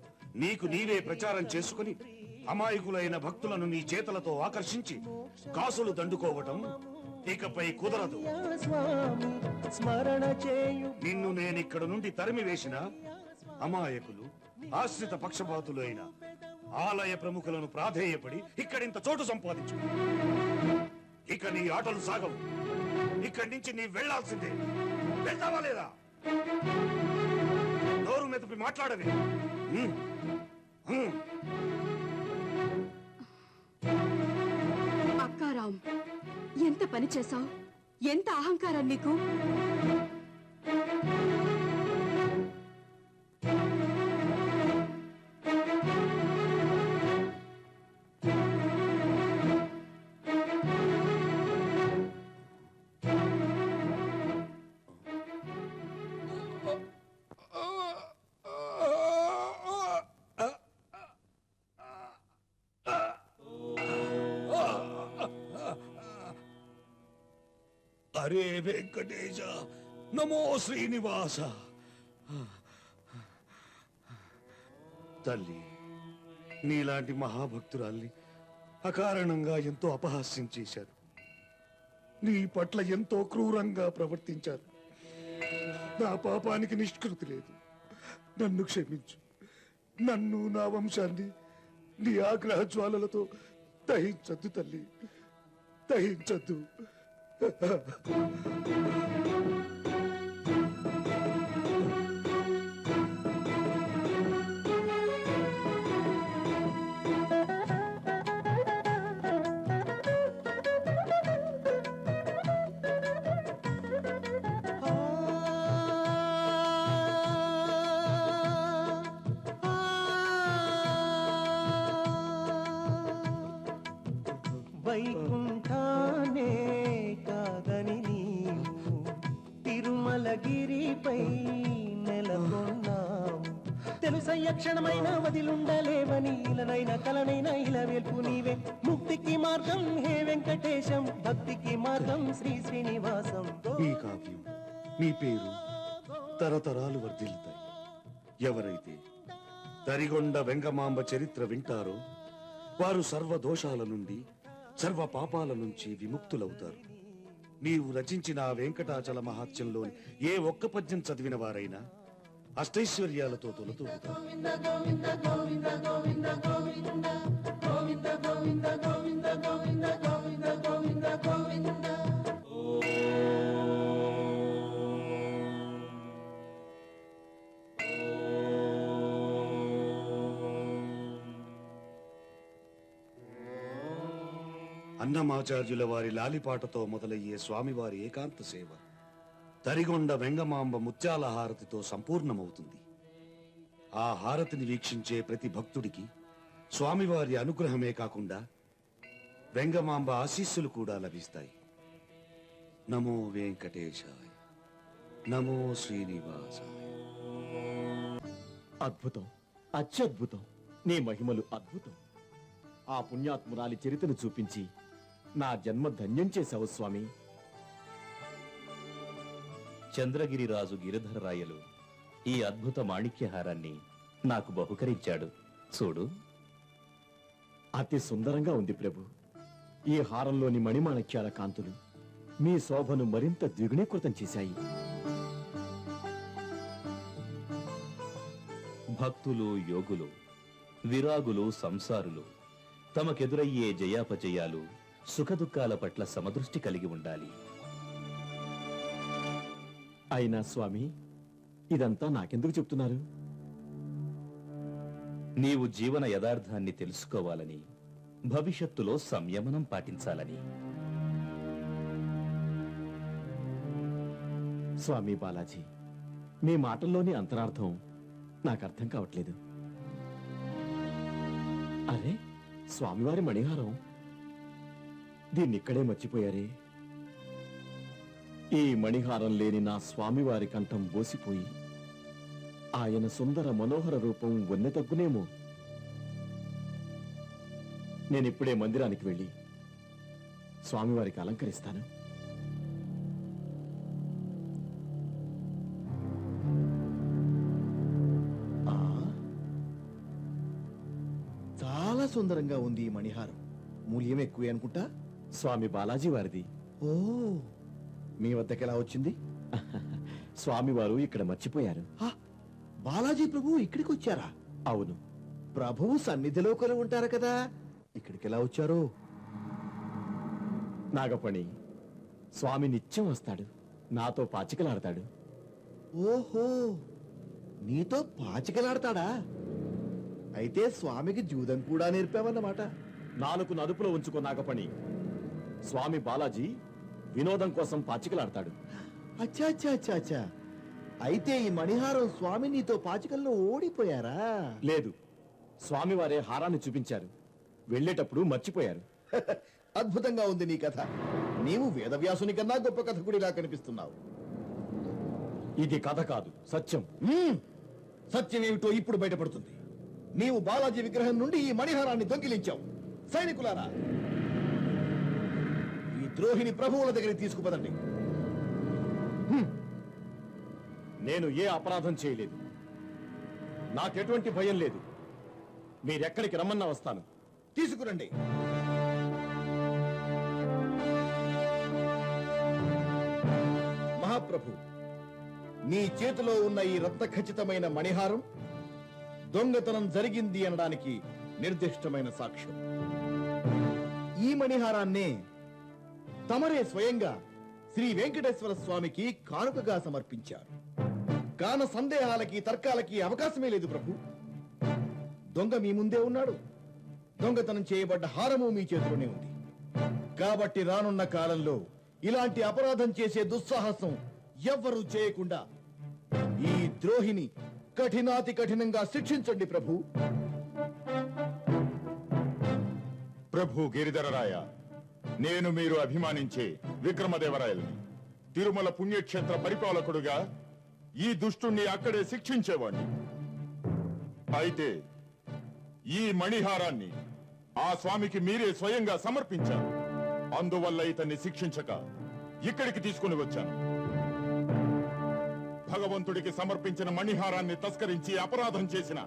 నీకు నీవే ప్రచారం చేసుకుని అమాయకులైన భక్తులను నీ చేతలతో ఆకర్షించి కాసులు దండుకోవటం ఇకపై కుదరదు. స్మరణ చేయు నిన్ను నేనిక్కడ నుండి తరిమి వేసిన అమాయకులు, ఆశ్రిత పక్షపాతులు అయిన ఆలయ ప్రముఖులను ప్రాధేయపడి ఇక్కడింత చోటు సంపాదించు. ఇక నీ ఆటలు సాగవు. ఇక్కడి నుంచి నీ వెళ్లాల్సిందే. వెళ్తావా లేదా? నోరు మెదపి మాట్లాడవే. పని చేశావు? ఎంత అహంకారం నీకు! అరే వెంకటేశ, నమో శ్రీనివాస. తల్లి, నీలాంటి మహాభక్తురాల్ని అకారణంగా ఎంతో అపహాస్యం చేశారు. నీ పట్ల ఎంతో క్రూరంగా ప్రవర్తించారు. నా పాపానికి నిష్కృతి లేదు. నన్ను క్షమించు. నన్ను, నా వంశాన్ని నీ ఆగ్రహ జ్వాలలతో దహించద్దు తల్లి, దహించద్దు. వైకుంఠానే కాదని నీవు తిరుమలగిరిపై నెలకొన్నావు. తెలుసయ్య క్షణమైన వదిలుండలేవని ఇలనైన కలనైన ఇలవేల్పు నీవే. ముక్తికి మార్గం హే వెంకటేశం, భక్తికి మార్గం శ్రీ శ్రీనివాసం. ఈ కావ్యం, నీ పేరు తరతరాలు వర్ధిల్లుతాయి. ఎవరైతే తరిగొండ వెంగమాంబ చరిత్ర వింటారో వారు సర్వ దోషాల నుండి, సర్వ పాపాల నుంచి విముక్తులవుతారు. నీవు రచించిన ఆ వెంకటాచల మహాత్యంలోని ఏ ఒక్క పద్యం చదివిన వారైనా అష్టైశ్వర్యాలతో తొలతూగుతారు. అన్నమాచార్యుల వారి లాలిపాటతో మొదలయ్యే స్వామివారి ఏకాంత సేవ తరిగొండ వెంగమాంబ ముత్యాల హారతితో సంపూర్ణమవుతుంది. ఆ హారతిని వీక్షించే ప్రతి భక్తుడికి స్వామివారి అనుగ్రహమే కాకుండా వెంగమాంబ ఆశీస్సులు కూడా లభిస్తాయి. నమో వెంకటేశాయ, నమో శ్రీనివాసాయ. అద్భుతం, అత్యద్భుతం. నీ మహిమలు అద్భుతం. ఆ పుణ్యాత్మురాలి చరిత్రను చూపించి నా జన్మ ధన్యం చేశావు స్వామి. చంద్రగిరిరాజు గిరిధరరాయలు ఈ అద్భుత మాణిక్యహారాన్ని నాకు బహుకరించాడు. చూడు, అతి సుందరంగా ఉంది ప్రభు. ఈ హారంలోని మణిమాణిక్యాల కాంతులు మీ శోభను మరింత ద్విగుణీకృతం చేశాయి. భక్తులు, యోగులు, విరాగులు, సంసారులు తమకెదురయ్యే జయాపజయాలు, సుఖదుఖాల పట్ల సమదృష్టి కలిగి ఉండాలి. అయినా స్వామి, ఇదంతా నాకెందుకు చెప్తున్నారు? నీవు జీవన యథార్థాన్ని తెలుసుకోవాలని, భవిష్యత్తులో సంయమనం పాటించాలని. స్వామి బాలాజీ, మీ మాటల్లోని అంతరార్థం నాకు అర్థం కావట్లేదు. అరే, స్వామివారి మణిహారం, దీన్నిక్కడే మర్చిపోయారే. ఈ మణిహారం లేని నా స్వామివారి కంఠం బోసిపోయి ఆయన సుందర మనోహర రూపం వన్నె తగ్గునేమో. నేనిప్పుడే మందిరానికి వెళ్ళి స్వామివారికి అలంకరిస్తాను. చాలా సుందరంగా ఉంది ఈ మణిహారం. మూల్యం ఎక్కువే అనుకుంటా. స్వామి బాలాజీ వారిది. ఓ, మీ వద్దకు ఎలా వచ్చింది? స్వామివారు ఇక్కడ మర్చిపోయారు. బాలాజీ ప్రభు ఇక్కడికి వచ్చారా? అవును. ప్రభువు సన్నిధిలో కొలు ఉంటారు కదా, ఇక్కడికి ఎలా వచ్చారు? నాగపణి, స్వామి నిత్యం వస్తాడు, నాతో పాచికలాడతాడు. ఓహో, నీతో పాచికలాడతాడా? అయితే స్వామికి జూదం కూడా నేర్పావన్నమాట. నాలుగు అదుపులో ఉంచుకో నాగపణి. స్వామి బాలాజీ వినోదం కోసం పాచికలాడతాడు. అచ్చా అచ్చా అచ్చా అచ్చా. అయితే ఈ మణిహారం స్వామి నీతో పాచికల్లో ఓడిపోయారా? లేదు, స్వామివారే హారాన్ని చూపించారు. వెళ్ళేటప్పుడు మర్చిపోయారు. అద్భుతంగా ఉంది నీ కథ. నీవు వేదవ్యాసుని కన్నా గొప్ప కథకుడిలా కనిపిస్తున్నావు. ఇది కథ కాదు, సత్యం. సత్యమేమిటో ఇప్పుడు బయటపడుతుంది. నీవు బాలాజీ విగ్రహం నుండి ఈ మణిహారాన్ని దొంగిలించావు. సైనికులారా, ఈ ద్రోహిని ప్రభువుల దగ్గరికి తీసుకుపదండి. నేను ఏ అపరాధం చేయలేదు. నాకెటువంటి భయం లేదు. మీరెక్కడికి రమ్మన్నా వస్తాను. తీసుకురండి. మహాప్రభు, నీ చేతిలో ఉన్న ఈ రత్న ఖచ్చితమైన మణిహారం దొంగతనం జరిగింది అనడానికి నిర్దిష్టమైన సాక్ష్యం. ఈ మణిహారాన్నే తమరే స్వయంగా శ్రీ వెంకటేశ్వర స్వామికి కానుకగా సమర్పించారు. కాన సందేహాలకి తర్కాలకి అవకాశమే లేదు ప్రభు. దొంగ మీ ముందే ఉన్నాడు. దొంగతనం చేయబడ్డ హారము మీ చేతిలోనే ఉంది. కాబట్టి రానున్న కాలంలో ఇలాంటి అపరాధం చేసే దుస్సాహసం ఎవ్వరూ చేయకుండా ఈ ద్రోహిని కఠినాతి కఠినంగా శిక్షించండి ప్రభు. ప్రభు గిరిధరరాయ, నేను మీరు అభిమానించే విక్రమదేవరాయల్ని. తిరుమల పుణ్యక్షేత్ర పరిపాలకుడుగా ఈ దుష్టుణ్ణి అక్కడే శిక్షించేవాణ్ణి. అయితే ఈ మణిహారాన్ని ఆ స్వామికి మీరే స్వయంగా సమర్పించారు. అందువల్ల ఇతన్ని శిక్షించక ఇక్కడికి తీసుకుని వచ్చాను. భగవంతుడికి సమర్పించిన మణిహారాన్ని తస్కరించి అపరాధం చేసిన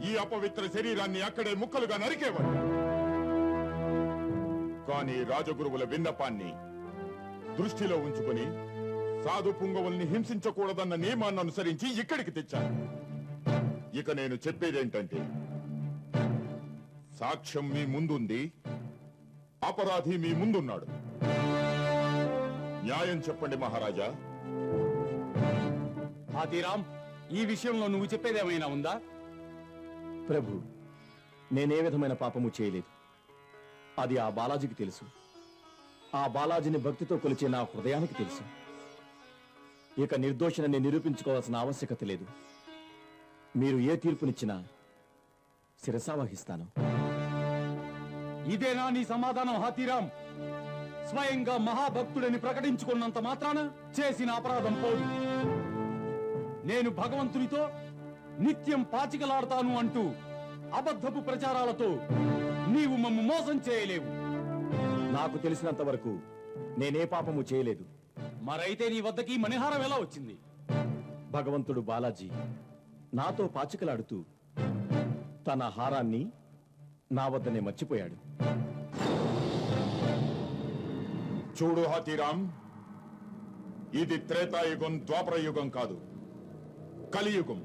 ఈ అపవిత్ర శరీరాన్ని అక్కడే ముక్కలుగా నరికేవాడు. కానీ రాజగురువుల విన్నపాన్ని దృష్టిలో ఉంచుకుని సాధు పుంగవుల్ని హింసించకూడదన్న నియమాన్ని అనుసరించి ఇక్కడికి తెచ్చాను. ఇక నేను చెప్పేదేంటంటే, సాక్ష్యం మీ ముందుంది, అపరాధి మీ ముందున్నాడు. న్యాయం చెప్పండి మహారాజా. హాతీరాం, ఈ విషయంలో నువ్వు చెప్పేదేమైనా ఉందా? ప్రభు, నేనే విధమైన పాపము చేయలేదు. అది ఆ బాలాజీకి తెలుసు. ఆ బాలాజీని భక్తితో కొలిచే నా హృదయానికి తెలుసు. ఇక నిర్దోషిని నిరూపించుకోవాల్సిన ఆవశ్యకత లేదు. మీరు ఏ తీర్పునిచ్చినా శిరసావహిస్తాను. ఇదేనా నీ సమాధానం హాతీరాం? స్వయంగా మహాభక్తుడని ప్రకటించుకున్నంత మాత్రాన చేసిన అపరాధం పోదు. నేను భగవంతునితో నిత్యం పాచికలాడతాను అంటూ అబద్ధపు ప్రచారాలతో నీవు మమ్ము మోసం చేయలేవు. నాకు తెలిసినంత వరకు నేనే పాపము చేయలేదు. మరైతే నీ వద్దకి మణిహారం ఎలా వచ్చింది? భగవంతుడు బాలాజీ నాతో పాచికలాడుతూ తన హారాన్ని నా వద్దనే మర్చిపోయాడు. చూడు హాతీరాం, ఇది త్రేతాయుగం, ద్వాపరయుగం కాదు, కలియుగం.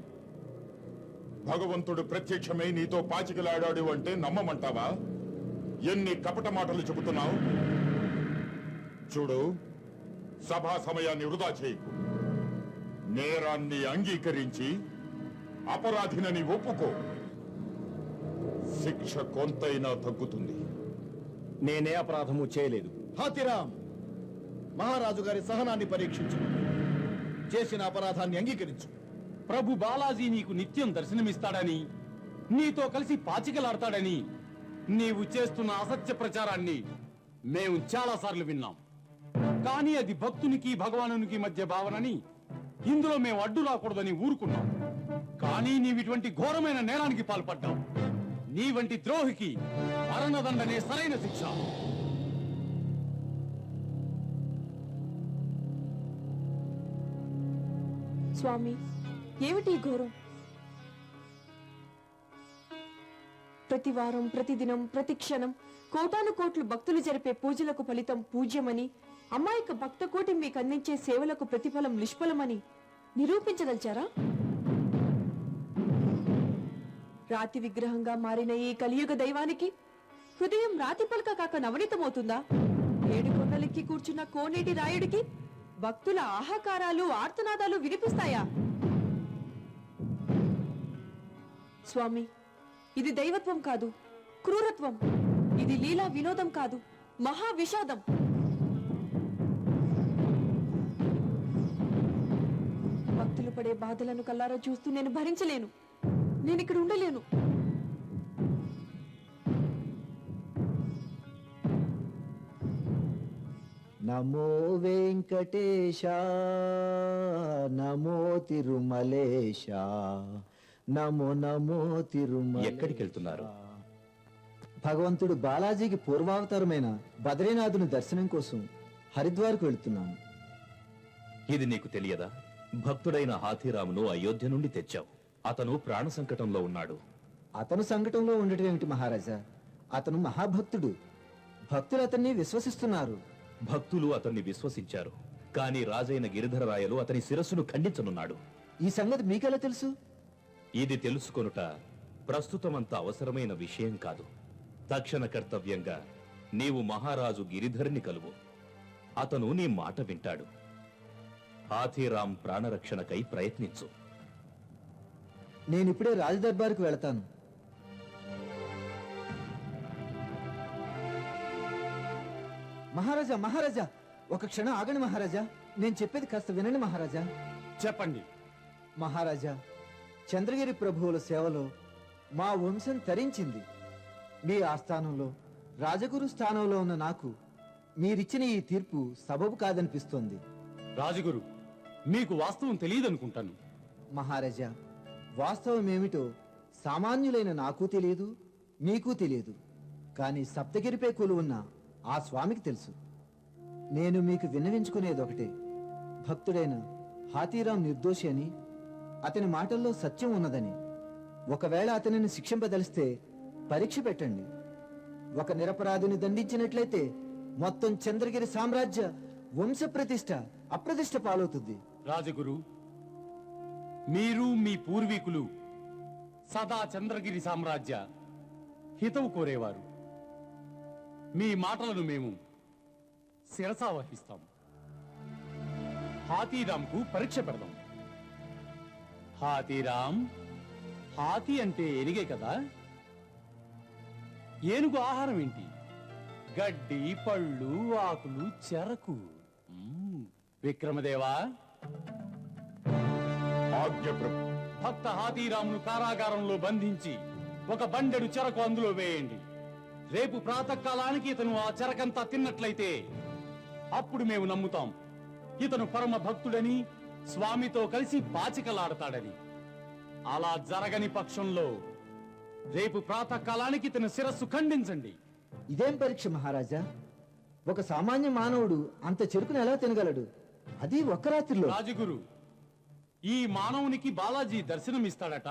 భగవంతుడు ప్రత్యక్షమై నీతో పాచికలాడాడు అంటే నమ్మమంటావా? ఎన్ని కపట మాటలు చెబుతున్నావు. చూడు, సభా సమయాన్ని వృధా చేయకు. నేరాన్ని అంగీకరించి అపరాధినని ఒప్పుకో. శిక్ష కొంతైనా తగ్గుతుంది. నేనే అపరాధము చేయలేదు. హాతీరాం, మహారాజు గారి సహనాన్ని పరీక్షించు. చేసిన అపరాధాన్ని అంగీకరించు. ప్రభు బాలాజీ నీకు నిత్యం దర్శనమిస్తాడని, నీతో కలిసి పాచికలాడతాడని నీవు చేస్తున్న అసత్య ప్రచారాన్ని మేము చాలాసార్లు విన్నాం. కానీ అది భక్తునికి భగవానునికి మధ్య భావనని ఇందులో మేము అడ్డు రాకూడదని ఊరుకున్నాం. కానీ నీవిటువంటి ఘోరమైన నేరానికి పాల్పడ్డావు. నీ వంటి ద్రోహికి మరణదండనే సరైన శిక్ష. స్వామి, ఏమిటి ఘోరం? ప్రతి వారం, ప్రతిదినం, ప్రతి క్షణం కోటాను కోట్లు భక్తులు జరిపే పూజలకు ఫలితం పూజ్యమని, అమాయక భక్త కోటి మీకు అందించే సేవలకు ప్రతిఫలం నిష్ఫలమని నిరూపించదలిచారా? రాతి విగ్రహంగా మారిన ఈ కలియుగ దైవానికి హృదయం రాతి పలక కాక నవనీతమవుతుందా? ఏడు కొండలెక్కి కూర్చున్న కోనేటి రాయుడికి భక్తుల ఆహాకారాలు, ఆర్తనాదాలు వినిపిస్తాయా? స్వామి, ఇది దైవత్వం కాదు, క్రూరత్వం. ఇది లీలా వినోదం కాదు, మహా విషాదం. పడే బాధలను కల్లారా చూస్తూ నేను భరించలేను. నేను ఇక్కడ ఉండలేను. నమో వెంకటేశ, నమో తిరుమలేశ, నమో నమో తిరుమల. ఎక్కడికి వెళ్తున్నారు? భగవంతుడు బాలాజీకి పూర్వావతారమైన బద్రీనాథుని దర్శనం కోసం హరిద్వార్కు వెళుతున్నాను. ఇది నీకు తెలియదా? భక్తుడైన హాథీరామును అయోధ్య నుండి తెచ్చావు. అతను ప్రాణ సంకటంలో ఉన్నాడు. అతను సంకటంలో ఉండటం ఏమిటి మహారాజా? అతను మహాభక్తుడు. భక్తులు అతన్ని విశ్వసిస్తున్నారు. భక్తులు అతన్ని విశ్వసించారు, కానీ రాజైన గిరిధరరాయలు అతని శిరస్సును ఖండించనున్నాడు. ఈ సంగతి మీకెలా తెలుసు? ఇది తెలుసుకొనుట ప్రస్తుతమంత అవసరమైన విషయం కాదు. తక్షణ కర్తవ్యంగా నీవు మహారాజు గిరిధర్ని కలువు. అతను నీ మాట వింటాడు. హాథీరాం ప్రాణరక్షణకై ప్రయత్నించు. నేనిప్పుడే రాజదర్బార్కు వెళతాను. మహారాజా, మహారాజా, ఒక క్షణం ఆగండి మహారాజా. నేను చెప్పేది కాస్త వినండి మహారాజా. చెప్పండి మహారాజా. చంద్రగిరి ప్రభువుల సేవలో మా వంశం తరించింది. మీ ఆస్థానంలో రాజగురు స్థానంలో ఉన్న నాకు మీరిచ్చిన ఈ తీర్పు సబబు కాదనిపిస్తోంది. రాజగురు, మీకు వాస్తవం తెలియదనుకుంటాను. మహారాజా, వాస్తవం ఏమిటో సామాన్యులైన నాకు తెలియదు, మీకు తెలియదు. కానీ సప్తగిరిపై కొలువున్న ఆ స్వామికి తెలుసు. నేను మీకు విన్నవించుకునేది ఒకటే. భక్తుడైన హాథీరాం నిర్దోషి అని, అతని మాటల్లో సత్యం ఉన్నదని. ఒకవేళ అతనిని శిక్షింపదలిస్తే పరీక్ష పెట్టండి. ఒక నిరపరాధిని దండించినట్లయితే మొత్తం చంద్రగిరి సామ్రాజ్య వంశ ప్రతిష్ట అప్రతిష్ట పాలవుతుంది. రాజగురు, మీరు మీ పూర్వీకులు సదా చంద్రగిరి సామ్రాజ్య హితవు కోరేవారు. మీ మాటలను మేము శిరసా వహిస్తాం. హాథీరాంకు పరీక్ష పెడదాం. హాథీరాం, హాతీ అంటే ఎనిగే కదా? ఏనుగు ఆహారం ఏంటి? గడ్డి, పళ్ళు, ఆకులు, చెరకు. విక్రమదేవా, భక్త హాథీరామును కారాగారంలో బంధించి ఒక బండెడు చెరకు అందులో వేయండి. రేపు ప్రాతకాలానికి ఇతను ఆ చెరకంతా తిన్నట్లయితే అప్పుడు మేము నమ్ముతాం ఇతను పరమ భక్తుడని, స్వామితో కలిసి పాచికలాడతాడని. అలా జరగని పక్షంలో రేపు ప్రాతకాలానికి ఇతని శిరస్సు ఖండించండి. ఇదేం పరీక్ష మహారాజా? ఒక సామాన్య మానవుడు అంత చెరుకును ఎలా తినగలడు? అది ఒక్క రాత్రిలో. రాజగురు, ఈ మానవునికి బాలాజీ దర్శనమిస్తాడట,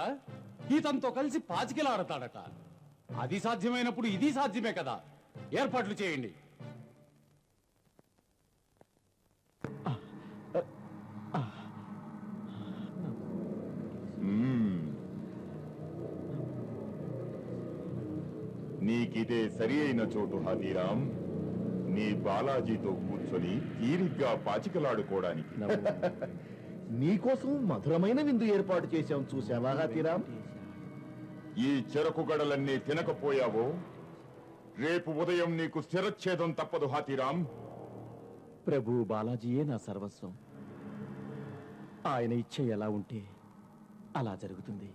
ఇతనితో కలిసి పాచికలాడతాడట. అది సాధ్యమైనప్పుడు ఇది సాధ్యమే కదా. ఏర్పాట్లు చేయండి. నీకిదే సరి అయిన చోటు హాథీరాం. నీ బాలాజీతో కూర్చొని తీరిగ్గా పాచికలాడుకోవడానికి. నీకోసం మధురమైన విందు ఏర్పాటు చేశాం, చూసావా హాథీరాం? ఈ చెరకు గడలన్నీ తినకపోయావో రేపు ఉదయం నీకు శిరచ్ఛేదం తప్పదు హాథీరాం. ప్రభు బాలాజీయే నా సర్వస్వం. ఆయన ఇచ్చ ఎలా ఉంటే అలా జరుగుతుంది.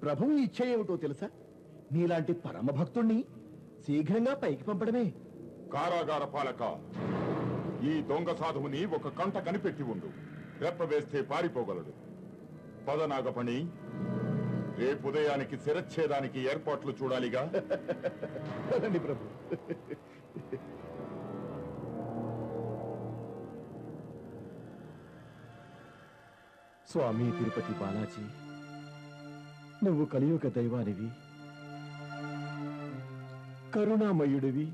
ప్రభువు ఇచ్చ ఏమిటో తెలుసా? నీలాంటి పరమ భక్తుణ్ణి శీఘ్రంగా పైకి పంపడమే. కారాగార పాలక, ఈ దొంగ సాధువుని ఒక కంట కనిపెట్టి ఉండు. రెప్ప వేస్తే పారిపోగలడు. పదనాగపణి, రేపు ఉదయానికి శిరచ్ఛేదానికి ఏర్పాట్లు చూడాలిగా. ప్రభు. స్వామి తిరుపతి బాలాజీ, నువ్వు కలియుగ దైవానివి, కరుణామయుడివి,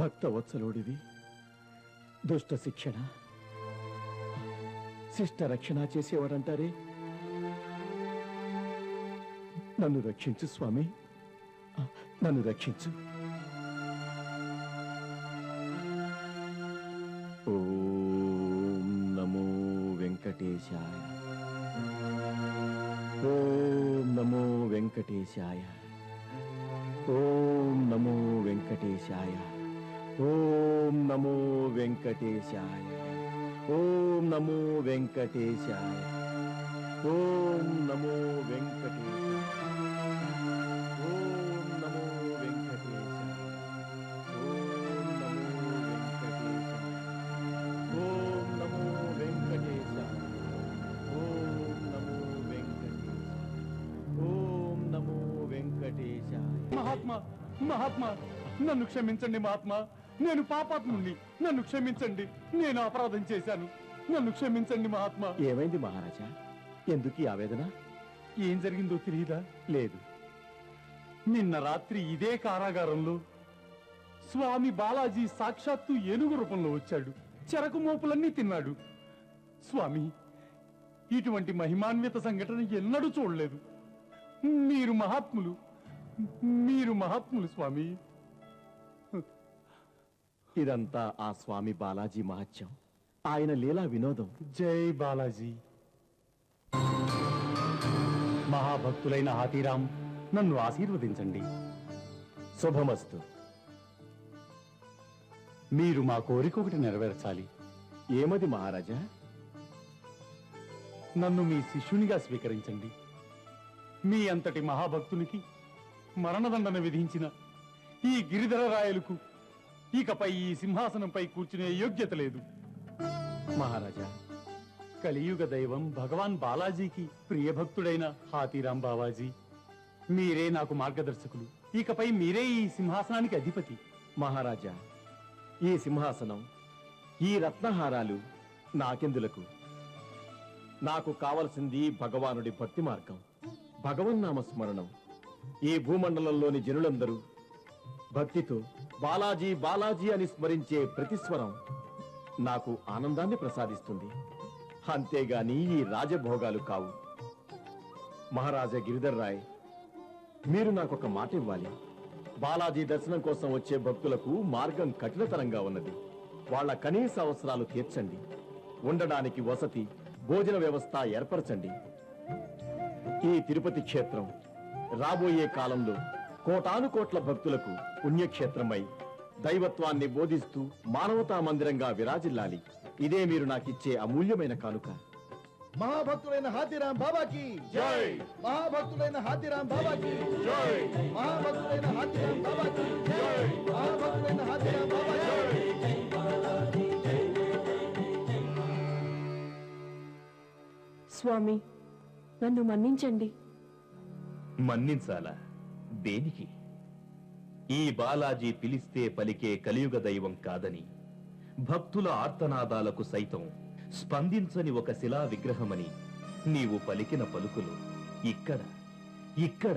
భక్తవత్సలుడివి. దుష్ట శిక్షణ, శిష్ట రక్షణ చేసేవాడంటారే. నన్ను రక్షించు స్వామి, నన్ను రక్షించు. ఓం నమో వెంకటేశాయ. ఓం నమో వెంకటేశాయ. ఓం నమో వెంకటేశాయ. ఓం నమో వెంకటేశాయ. ఓం నమో వెంకటేశాయ. ఓం నమో వెంకటేశాయ. ఓం నమో వెంకటేశాయ. ఓం నమో వెంకటేశాయ. ఓం నమో వెంకటేశాయ. ఓం నమో వెంకటేశాయ. ఓం నమో వెంకటేశాయ. మహాత్మా మహాత్మా నన్ను క్షమించండి మహాత్మా, నేను పాపాత్ముణ్ణి, నన్ను క్షమించండి. నేను అపరాధం చేశాను, నన్ను క్షమించండి మహాత్మా. ఏమైంది మహారాజా? ఎందుకు ఈ ఆవేదన? ఏం జరిగిందో తెలియదా? లేదు. నిన్న రాత్రి ఇదే కారాగారంలో స్వామి బాలాజీ సాక్షాత్తు ఏనుగు రూపంలో వచ్చాడు. చెరకు మోపులన్నీ తిన్నాడు. స్వామి, ఇటువంటి మహిమాన్విత సంఘటన ఎన్నడూ చూడలేదు. మీరు మహాత్ములు, మీరు మహాత్ములు స్వామి. ఇదంతా ఆ స్వామి బాలాజీ మహత్యం, ఆయన లీలా వినోదం. జై బాలాజీ. మహాభక్తులైన హాతీరాం, నన్ను ఆశీర్వదించండి. శుభమస్తు. మీరు మా కోరిక ఒకటి నెరవేర్చాలి. ఏమది మహారాజా? నన్ను మీ శిష్యునిగా స్వీకరించండి. మీ అంతటి మహాభక్తునికి మరణదండన విధించిన ఈ గిరిధర రాయలకు ఇకపై ఈ సింహాసనంపై కూర్చునే యోగ్యత లేదు. మహారాజా, కలియుగ దైవం భగవాన్ బాలాజీకి ప్రియభక్తుడైన హాతీరాం బావాజీ, మీరే నాకు మార్గదర్శకులు. ఇకపై మీరే ఈ సింహాసనానికి అధిపతి. మహారాజా, ఈ సింహాసనం, ఈ రత్నహారాలు నాకెందులకు? నాకు కావలసింది భగవానుడి భక్తి మార్గం, భగవన్నామ స్మరణం. ఈ భూమండలంలోని జనులందరూ భక్తితో బాలాజీ బాలాజీ అని స్మరించే ప్రతిస్వరం నాకు ఆనందాన్ని ప్రసాదిస్తుంది. అంతేగాని ఈ రాజభోగాలు కావు. మహారాజా గిరిధర్ రాయ్, మీరు నాకొక మాట ఇవ్వాలి. బాలాజీ దర్శనం కోసం వచ్చే భక్తులకు మార్గం కఠినతరంగా ఉన్నది. వాళ్ళ కనీస అవసరాలు తీర్చండి. ఉండడానికి వసతి, భోజన వ్యవస్థ ఏర్పరచండి. ఈ తిరుపతి క్షేత్రం రాబోయే కాలంలో కోటాను కోట్ల భక్తులకు పుణ్యక్షేత్రమై దైవత్వాన్ని బోధిస్తూ మానవతా మందిరంగా విరాజిల్లాలి. ఇదే మీరు నాకిచ్చే అమూల్యమైన కానుక. మహాభక్తులైన హాతీరాం బాబాకి జై. మహాభక్తులైన హాతీరాం బాబాకి జై. మహాభక్తులైన హాతీరాం బాబాకి జై. మహాభక్తులైన హాతీరాం బాబాకి స్వామి, నన్ను మన్నించండి. మన్నించాలా? దేనికి? ఈ బాలాజీ పిలిస్తే పలికే కలియుగ దైవం కాదని, భక్తుల ఆర్తనాదాలకు సైతం స్పందించని ఒక శిలా విగ్రహమని నీవు పలికిన పలుకులు ఇక్కడ ఇక్కడ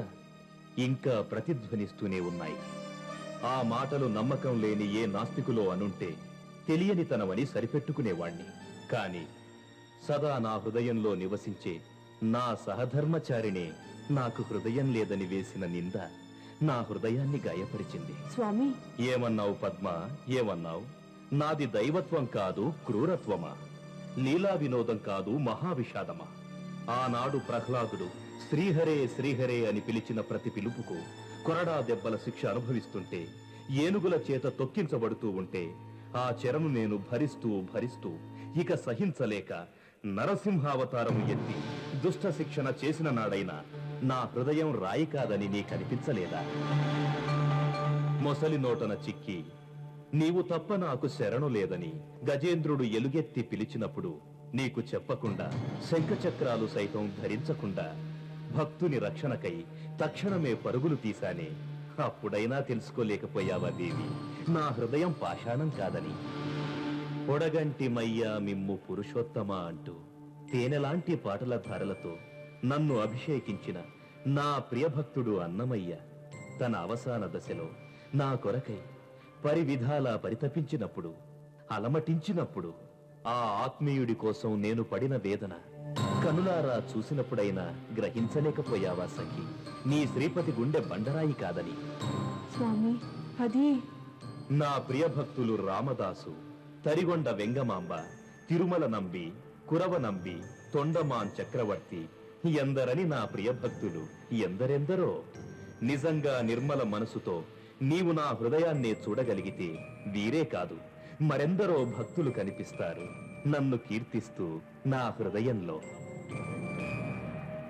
ఇంకా ప్రతిధ్వనిస్తూనే ఉన్నాయి. ఆ మాటలు నమ్మకం లేని ఏ నాస్తికులో అనుంటే తెలియని తనవని సరిపెట్టుకునేవాణ్ణి. కాని సదా నా హృదయంలో నివసించే నా సహధర్మచారినే నాకు హృదయం లేదని వేసిన నింద నా హృదయాన్ని గాయపరిచింది. స్వామి, ఏమన్నావు పద్మ? ఏమన్నావు? నాది దైవత్వం కాదు, క్రూరత్వమా? లీలా వినోదం కాదు, మహావిషాదమా? ఆనాడు ప్రహ్లాదుడు శ్రీహరే శ్రీహరే అని పిలిచిన ప్రతి పిలుపుకు కొరడా దెబ్బల శిక్ష అనుభవిస్తుంటే, ఏనుగుల చేత తొక్కించబడుతూ ఉంటే, ఆ చెరను నేను భరిస్తూ భరిస్తూ ఇక సహించలేక నరసింహావతారం ఎత్తి దుష్ట శిక్షణ చేసిన నాడైనా నా హృదయం రాయి కాదని నీకనిపించలేదా? మొసలి నోటన చిక్కి నీవు తప్ప నాకు శరణు లేదని గజేంద్రుడు ఎలుగెత్తి పిలిచినప్పుడు నీకు చెప్పకుండా, శంఖచక్రాలు సైతం ధరించకుండా భక్తుని రక్షణకై తక్షణమే పరుగులు తీశానే. అప్పుడైనా తెలుసుకోలేకపోయావా దేవి నా హృదయం పాషాణం కాదని? పొడగంటి మయ్యా మిమ్ము పురుషోత్తమ అంటూ తేనెలాంటి పాటల ధారలతో నన్ను అభిషేకించిన నా ప్రియభక్తుడు అన్నమయ్య తన అవసాన దశలో నా కొరకై పరివిధాలా పరితపించినప్పుడు, అలమటించినప్పుడు, ఆ ఆత్మీయుడి కోసం నేను పడిన వేదన కనులారా చూసినప్పుడైనా గ్రహించలేకపోయావా సఖి నీ శ్రీపతి గుండె బండరాయి కాదని? స్వామి, అది నా ప్రియభక్తులు రామదాసు, తరిగొండ వెంగమాంబ, తిరుమల నంబి, కురవ నంబి, తొండమాన్ చక్రవర్తి ఎందరని నా ప్రియభక్తులు ఎందరెందరో. నిజంగా నిర్మల మనసుతో నీవు నా హృదయాన్నే చూడగలిగితే వీరే కాదు మరెందరో భక్తులు కనిపిస్తారు. నన్ను కీర్తిస్తూ నా హృదయంలో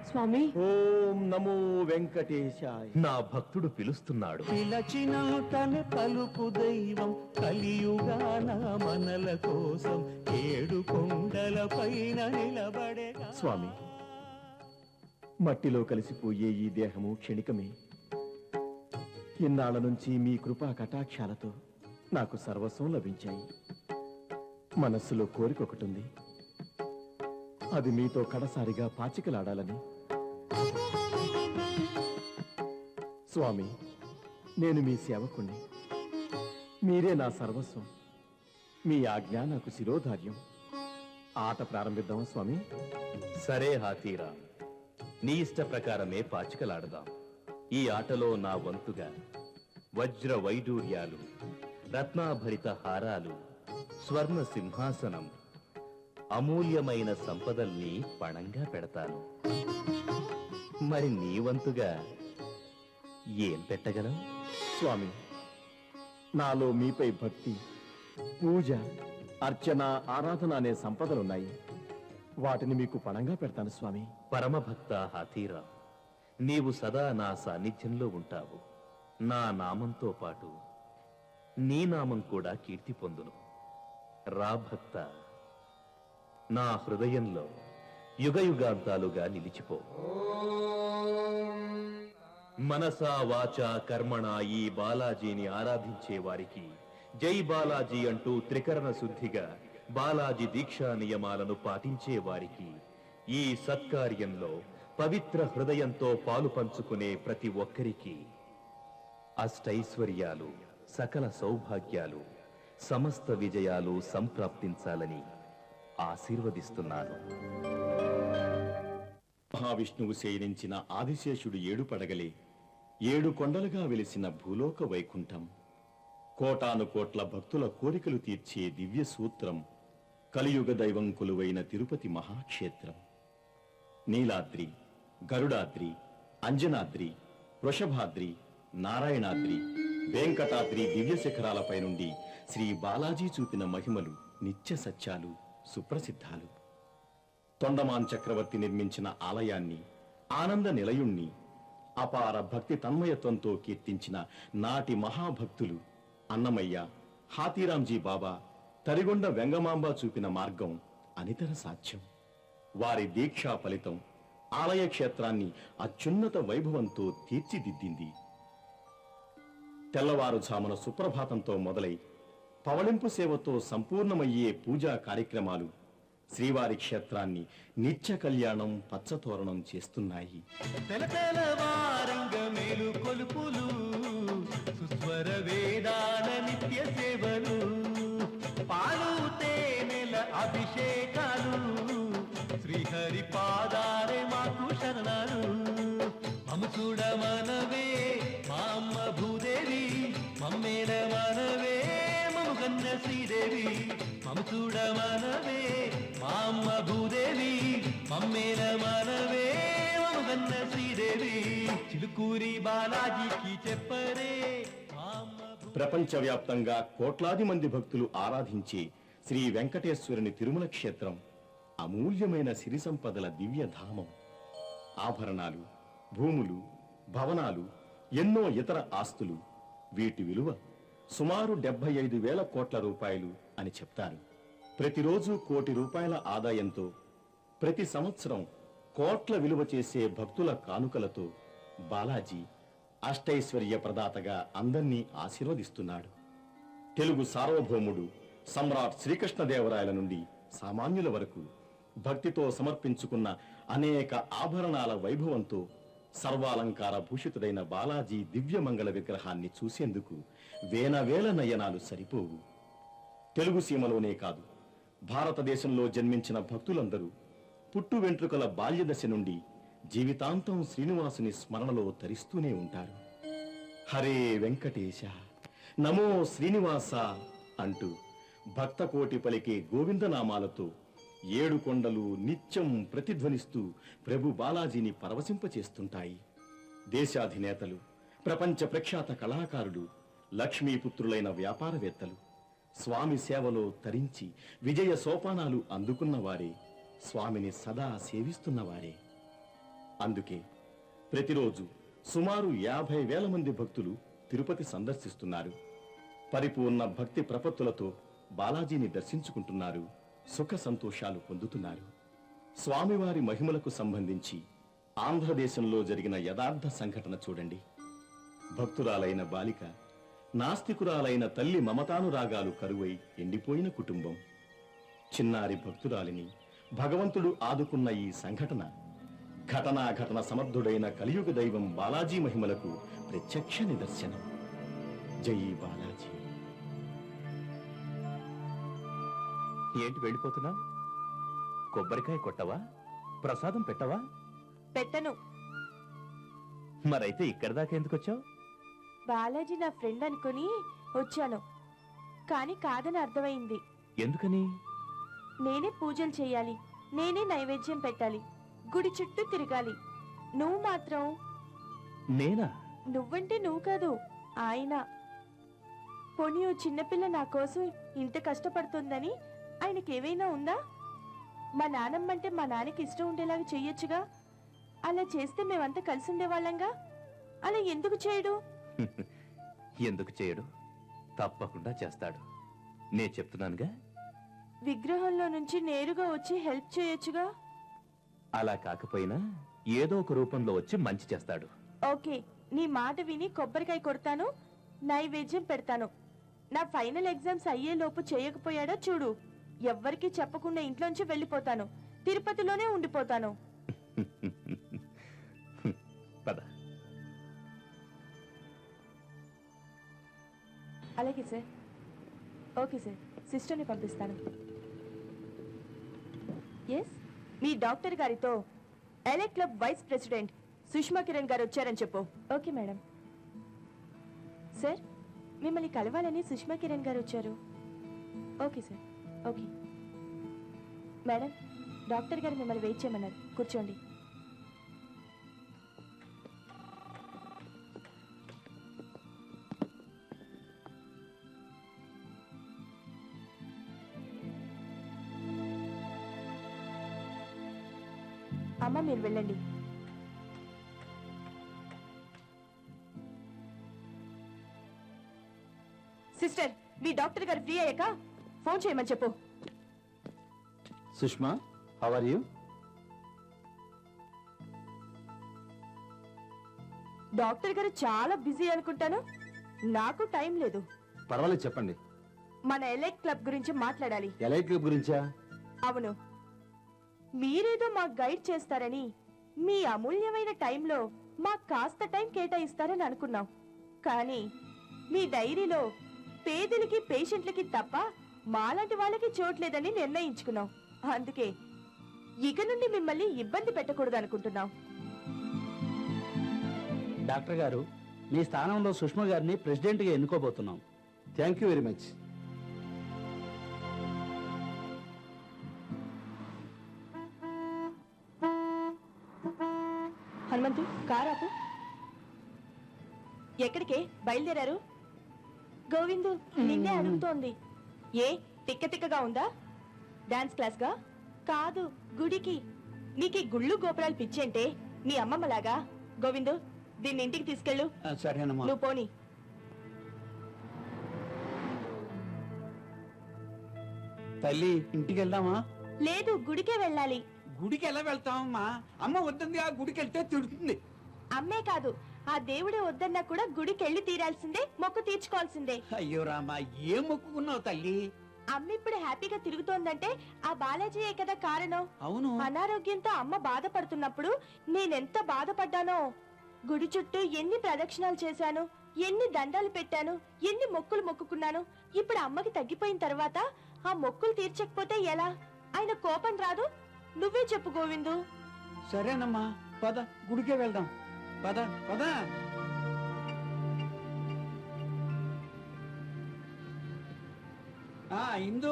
స్వామి ఓం నమో వెంకటేశాయ. నా భక్తుడు పిలుస్తున్నాడు. పిలచిన తన పలుకు దైవం కలియుగాన మనల కోసం 7 కొండల పైన నిలబడే. స్వామి, మట్టిలో కలిసిపోయే ఈ దేహము క్షణికమే. ఇన్నాళ్ల నుంచి మీ కృపా కటాక్షాలతో నాకు సర్వస్వం లభించాయి. మనస్సులో కోరికొకటుంది. అది మీతో కడసారిగా పాచికలాడాలని. స్వామి, నేను మీ సేవకుణ్ణి. మీరే నా సర్వస్వం. మీ ఆజ్ఞ నాకు శిరోధార్యం. ఆట ప్రారంభిద్దామా స్వామి? సరే హాతీరా, నీ ఇష్ట ప్రకారమే పాచికలాడదాం. ఈ ఆటలో నా వంతుగా వజ్ర వైడూర్యాలు, రత్నాభరిత హారాలు, స్వర్ణ సింహాసనం, అమూల్యమైన సంపదల్ని పణంగా పెడతాను. మరి నీ వంతుగా ఏం పెట్టగలం? స్వామి, నాలో మీపై భక్తి, పూజ, అర్చన, ఆరాధన అనే సంపదలున్నాయి. వాటిని మీకు పణంగా పెడతాను స్వామి. పరమభక్త హాతీరా, నీవు సదా నా సాన్నిధ్యంలో ఉంటావు. నా నామంతో పాటు నీ నామం కూడా కీర్తి పొందును. రా భక్త, నా హృదయంలో యుగయుగాంతాలుగా నిలిచిపో. మనసా వాచా కర్మణ ఈ బాలాజీని ఆరాధించే వారికి జై బాలాజీ అంటూ త్రికరణ శుద్ధిగా బాలాజీ దీక్షా నియమాలను పాటించే వారికి ఈ సత్కార్యంలో పవిత్ర హృదయంతో పాలు పంచుకునే ప్రతి ఒక్కరికి అష్టైశ్వర్యాలు, సకల సౌభాగ్యాలు, సమస్త విజయాలు సంప్రాప్తించాలని ఆశీర్వదిస్తున్నాను. మహావిష్ణువు శయనించిన ఆదిశేషుడు 7 పడగలే, 7 కొండలుగా వెలిసిన భూలోక వైకుంఠం, కోటాను కోట్ల భక్తుల కోరికలు తీర్చే దివ్య సూత్రం, కలియుగ దైవం కొలువైన తిరుపతి మహాక్షేత్రం. నీలాద్రి, గరుడాద్రి, అంజనాద్రి, వృషభాద్రి, నారాయణాద్రి, వెంకటాద్రి దివ్య శిఖరాలపై నుండి శ్రీ బాలాజీ చూపిన మహిమలు నిత్య సత్యాలు, సుప్రసిద్ధాలు. తొండమాన్ చక్రవర్తి నిర్మించిన ఆలయాన్ని, ఆనంద నిలయుణ్ణి అపార భక్తి తన్మయత్వంతో కీర్తించిన నాటి మహాభక్తులు అన్నమయ్య, హాతీరాంజీ బాబా, తరిగొండ వెంగమాంబ చూపిన మార్గం అనితర సాధ్యం. వారి దీక్షా ఫలితం ఆలయ క్షేత్రాన్ని అత్యున్నత వైభవంతో తీర్చిదిద్దింది. తెల్లవారుజామున సుప్రభాతంతో మొదలై పవళింపు సేవతో సంపూర్ణమయ్యే పూజా కార్యక్రమాలు శ్రీవారి క్షేత్రాన్ని నిత్య కళ్యాణం, పచ్చతోరణం చేస్తున్నాయి. తెలతెలవారంగ మేలు కొలుపులు, సుస్వర వేదాల నిత్య సేవలు, పాలు తేనెల అభిషేకాలు, శ్రీహరి పాదారే మాకు శరణాలు. మము చూడ మనవే మా అమ్మ భూదేవి, మమ్మేల మనవే మము కన్న శ్రీదేవి. మము చూడ మనవే మా అమ్మ భూదేవి, మమ్మేల మనవే మము కన్న శ్రీదేవి. చిలుకూరి బాలాజీకి చెప్పరే మా అమ్మ. ప్రపంచవ్యాప్తంగా కోట్లాది మంది భక్తులు ఆరాధించే శ్రీ వెంకటేశ్వరుని తిరుమల క్షేత్రం అమూల్యమైన సిరి సంపదల దివ్యధామం. ఆభరణాలు, భూములు, భవనాలు, ఎన్నో ఇతర ఆస్తులు, వీటి విలువ సుమారు 75,000 కోట్ల రూపాయలు అని చెప్తారు. ప్రతిరోజు 1 కోటి రూపాయల ఆదాయంతో ప్రతి సంవత్సరం కోట్ల విలువ చేసే భక్తుల కానుకలతో బాలాజీ అష్టైశ్వర్య ప్రదాతగా అందర్నీ ఆశీర్వదిస్తున్నాడు. తెలుగు సార్వభౌముడు సమ్రాట్ శ్రీకృష్ణదేవరాయల నుండి సామాన్యుల వరకు భక్తితో సమర్పించుకున్న అనేక ఆభరణాల వైభవంతో సర్వాలంకార భూషితుడైన బాలాజీ దివ్యమంగళ విగ్రహాన్ని చూసేందుకు వేల నయనాలు సరిపోవు. తెలుగు సీమలోనే కాదు, భారతదేశంలో జన్మించిన భక్తులందరూ పుట్టు వెంట్రుకల బాల్యదశ నుండి జీవితాంతం శ్రీనివాసుని స్మరణలో తరిస్తూనే ఉంటారు. హరే వెంకటేశ, నమో శ్రీనివాస అంటూ భక్తకోటి పలికే గోవిందనామాలతో 7 కొండలు నిత్యం ప్రతిధ్వనిస్తూ ప్రభు బాలాజీని పరవశింపచేస్తుంటాయి. దేశాధినేతలు, ప్రపంచ ప్రఖ్యాత కళాకారులు, లక్ష్మీపుత్రులైన వ్యాపారవేత్తలు, స్వామి సేవలో తరించి విజయ సోపానాలు అందుకున్నవారే స్వామిని సదా సేవిస్తున్నవారే. అందుకే ప్రతిరోజు సుమారు 50,000 మంది భక్తులు తిరుపతి సందర్శిస్తున్నారు. పరిపూర్ణ భక్తి ప్రపత్తులతో బాలాజీని దర్శించుకుంటున్నారు, సుఖ సంతోషాలు పొందుతున్నారు. స్వామివారి మహిమలకు సంబంధించి ఆంధ్రదేశంలో జరిగిన యథార్థ సంఘటన చూడండి. భక్తురాలైన బాలిక, నాస్తికురాలైన తల్లి మమతానురాగాలు కరువై ఎండిపోయిన కుటుంబం. చిన్నారి భక్తురాలిని భగవంతుడు ఆదుకున్న ఈ సంఘటన ఘటన సమర్థుడైన కలియుగ దైవం బాలాజీ మహిమలకు ప్రత్యక్ష నిదర్శనం. జై బాలాజీ. ఏంటి వెళ్ళిపోతున్నా? కొబ్బరికాయ కొట్టవా? ప్రసాదం పెట్టవా? పెట్టను. మరైతే ఇక్కడి దాకా ఎందుకు వచ్చావు? బాలాజీ నా ఫ్రెండ్ అనుకుని వచ్చాను, కానీ కాదని అర్థమైంది. ఎందుకని? నేనే పూజలు చేయాలి, నేనే నైవేద్యం పెట్టాలి, గుడి చుట్టూ తిరగాలి. నువ్వు మాత్రం. నేనా? నువ్వంటే నువ్వు కాదు, ఆయన. పోనీ ఓ చిన్నపిల్ల నా కోసం ఇంత కష్టపడుతుందని ఆయనకేవైనా ఉందా? మా నానమ్మంటే మా నాన్నకి ఇష్టం ఉండేలాగా చెయ్యొచ్చుగా. అలా చేస్తే మేమంతా కలిసి ఉండేవాళ్ళంగా. అలా ఎందుకు చేయడు? ఎందుకు చేయడు? తప్పకుండా చేస్తాడు. నే చెప్తున్నానుగా. విగ్రహంలో నుంచి నేరుగా వచ్చి హెల్ప్ చేయొచ్చుగా. అలా కాకపోయినా ఏదో ఒక రూపంలో వచ్చి మంచి చేస్తాడు. ఓకే, నీ మాట విని కొబ్బరికాయ కొడతాను, నైవేద్యం పెడతాను. నా ఫైనల్ ఎగ్జామ్స్ అయ్యేలోపు చేయకపోయాడో చూడు, ఎవ్వరికీ చెప్పకుండా ఇంట్లోంచి వెళ్ళిపోతాను, తిరుపతిలోనే ఉండిపోతాను. పద. అలాగే సార్. ఓకే సార్, సిస్టర్ని పంపిస్తాను. ఎస్, మీ డాక్టర్ గారితో LA club vice president Sushma Kiran గారు వచ్చారని చెప్పు. Okay madam. సార్, మిమ్మల్ని కలవాలని సుష్మా కిరణ్ గారు వచ్చారు. Okay sir. Okay madam, doctor గారు మిమ్మల్ని వెయిట్ చేయమన్నారు. కూర్చోండి. అమ్మ, మీరు వెళ్ళండి. సిస్టర్, మీ డాక్టర్ గారు ఫ్రీ అయ్యాక ఫోన్ చేయమని చెప్పు. Sushma, how are you? Doctor గారు చాలా బిజీ అనుకుంటాను. నాకు టైం లేదు. పర్వాలేదు, చెప్పండి. మన ఎలైట్ క్లబ్ గురించి మాట్లాడాలి. ఎలైట్ క్లబ్ గురించా? అవును. మీరేదో మాకు గైడ్ చేస్తారని, మీ అమూల్యమైన టైంలో మాకు కాస్త టైం కేటాయిస్తారని అనుకున్నాం. కానీ మీ డైరీలో పేదలకి, పేషెంట్లకి తప్ప మాలాంటి వాళ్ళకి చోట్లేదని నిర్ణయించుకున్నాం. అందుకే ఇక నుండి మిమ్మల్ని ఇబ్బంది పెట్టకూడదు అనుకుంటున్నాం. డాక్టర్ గారు, మీ స్థానంలో సుష్మా గారిని ప్రెసిడెంట్గా ఎన్నుకోబోతున్నాం. Thank you very much. Hanumanthu, కారాపు. ఎక్కడికే బయలుదేరారు? గోవిందు నిన్నే అడుగుతోంది. ఏ తిక్కగా ఉందా? డాన్స్ క్లాస్ గా కాదు, గుడికి. నీకు గుళ్ళు గోపురాలు పిచ్చేంటే నీ అమ్మమ్మలాగా. గోవిందు, దీన్ని ఇంటికి తీసుకెళ్ళు. సరేనమ్మా. నువ్వు పోనీ. తల్లి, ఇంటికి వెళ్దామా? లేదు, గుడికే వెళ్ళాలి. గుడికి ఎలా వెళ్తామమ్మా? అమ్మ వద్దంది, ఆ గుడికి వెళ్తే తిడుతుంది. అమ్మే కాదు, ఆ దేవుడే వద్దన్నా కూడా గుడికి వెళ్ళి తీరాల్సిందే, మొక్కు తీర్చుకోవాల్సిందే. అయ్యో రామా, ఏం మొక్కుకున్నావు తల్లి? అమ్మ ఇప్పుడు హ్యాపీగా తిరుగుతోందంటే ఆ బాలాజీయే కదా కారణం. అవును. అనారోగ్యంతో అమ్మ బాధపడుతున్నప్పుడు నేనెంత బాధపడ్డానో. గుడి చుట్టూ ఎన్ని ప్రదక్షిణాలు చేశాను, ఎన్ని దండాలు పెట్టాను, ఎన్ని మొక్కులు మొక్కుకున్నాను. ఇప్పుడు అమ్మకి తగ్గిపోయిన తర్వాత ఆ మొక్కులు తీర్చకపోతే ఎలా? ఆయన కోపం రాదు? నువ్వే చెప్పు గోవిందు. సరేనమ్మా, పద, గుడికే వెళ్దాం. పద పద. ఇందు,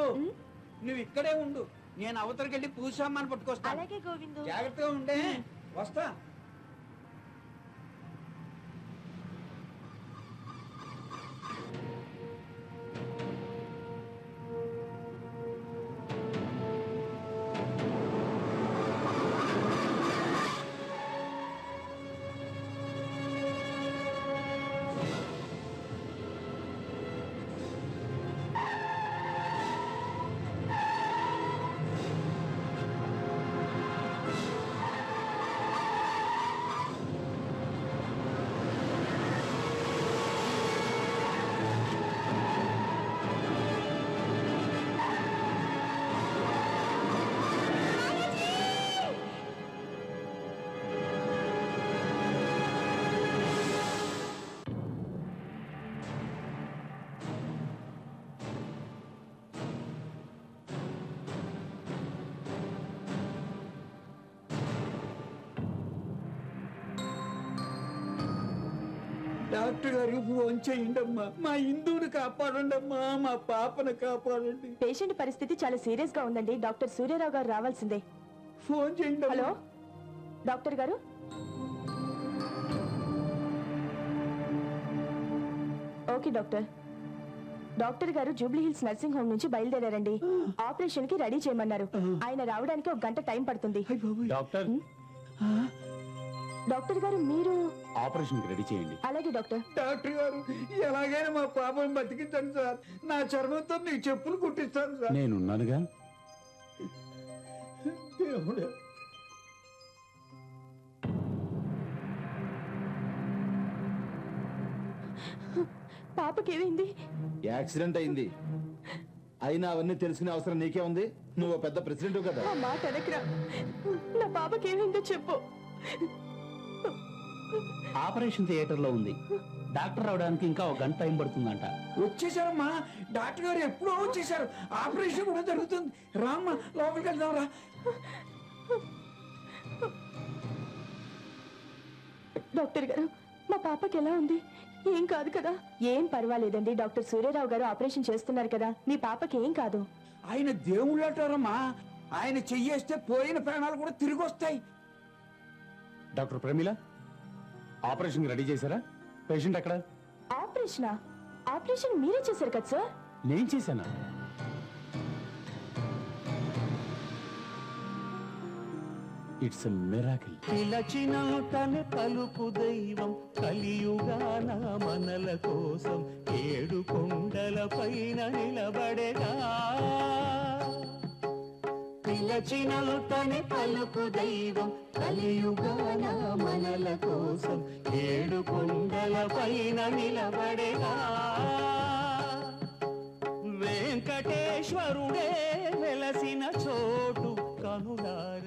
నువ్వు ఇక్కడే ఉండు, నేను అవతలకి వెళ్ళి పూజ సామాను పట్టుకొస్తా. అలాగే గోవిందు. జాగ్రత్తగా ఉండే. వస్తా. డాక్టర్ గారికి ఫోన్ చేయండి అమ్మా, మా ఇందుని కాపాడండి అమ్మా, మా పాపను కాపాడండి. పేషెంట్ పరిస్థితి చాలా సీరియస్ గా ఉందండి. డాక్టర్ సూర్యారావు గారు రావాల్సిందే. ఫోన్ చేయండి. హలో డాక్టర్ గారు. Okay doctor. డాక్టర్ గారు జూబ్లీ హిల్స్ నర్సింగ్ హోమ్ నుంచి బయలుదేరారండి. ఆపరేషన్ కి రెడీ చేయమన్నారు. ఆయన రావడానికి 1 గంట టైం పడుతుంది. డాక్టర్ డాక్టర్ గారు మీరు ఆపరేషన్ రెడీ చేయండి. అలాగే డాక్టర్. డాక్టర్ గారు ఎలాగైనా మా పాపను బతికించండి సార్. నా చర్మంతో మీకు చెప్పులు కుట్టిస్తాను సార్. నేనున్నానుగా. దేవుడా. పాపకి ఏమైంది? యాక్సిడెంట్ అయింది. అయినా అవన్నీ తెలుసుకునే అవసరం నీకే ఉంది? నువ్వు పెద్ద ప్రెసిడెంట్ కదా. ఆ మాట అనకురా. నా పాపకి ఏమైందో చెప్పు. ఆపరేషన్ థియేటర్ లో ఉంది. డాక్టర్ రావడానికి ఇంకా 1 గంట టైం పడుతుందంట. వచ్చేసారమ్మా, డాక్టర్ గారు ఎప్పుడో వచ్చేసారు. ఆపరేషన్ కూడా జరుగుతుంది. రామ్మా లోపలికి వెళ్దాం రా. డాక్టర్ గారు మా పాపకి ఎలా ఉంది? ఏం కాదు కదా? ఏం పర్వాలేదండి. డాక్టర్ సూర్యారావు గారు ఆపరేషన్ చేస్తున్నారు కదా, మీ పాపకి ఏం కాదు. ఆయన దేవుళ్ళు అంటారమ్మా. ఆయన చెయ్యేస్తే పోయిన ప్రాణాలు కూడా తిరిగి వస్తాయి. డాక్టర్ ప్రమీల, ఆపరేషన్ రెడీ చేశారా? పేషెంట్ ఎక్కడ? ఆపరేషనా? ఆపరేషన్ మీరే చేశారు కదా సార్? నేను చేశానా? It's a miracle. పిలచినాటనే పలుకు దైవం కలియుగాన మనల కోసం 7 కొండల పైన నిలబడేగా. పిలచినాటనే పలుకు దైవం కలియుగాన మనల కోసం 7 కొండల పైన నిలబడేగా. వెంకటేశ్వరుడే వెలసిన చోటు కనులారా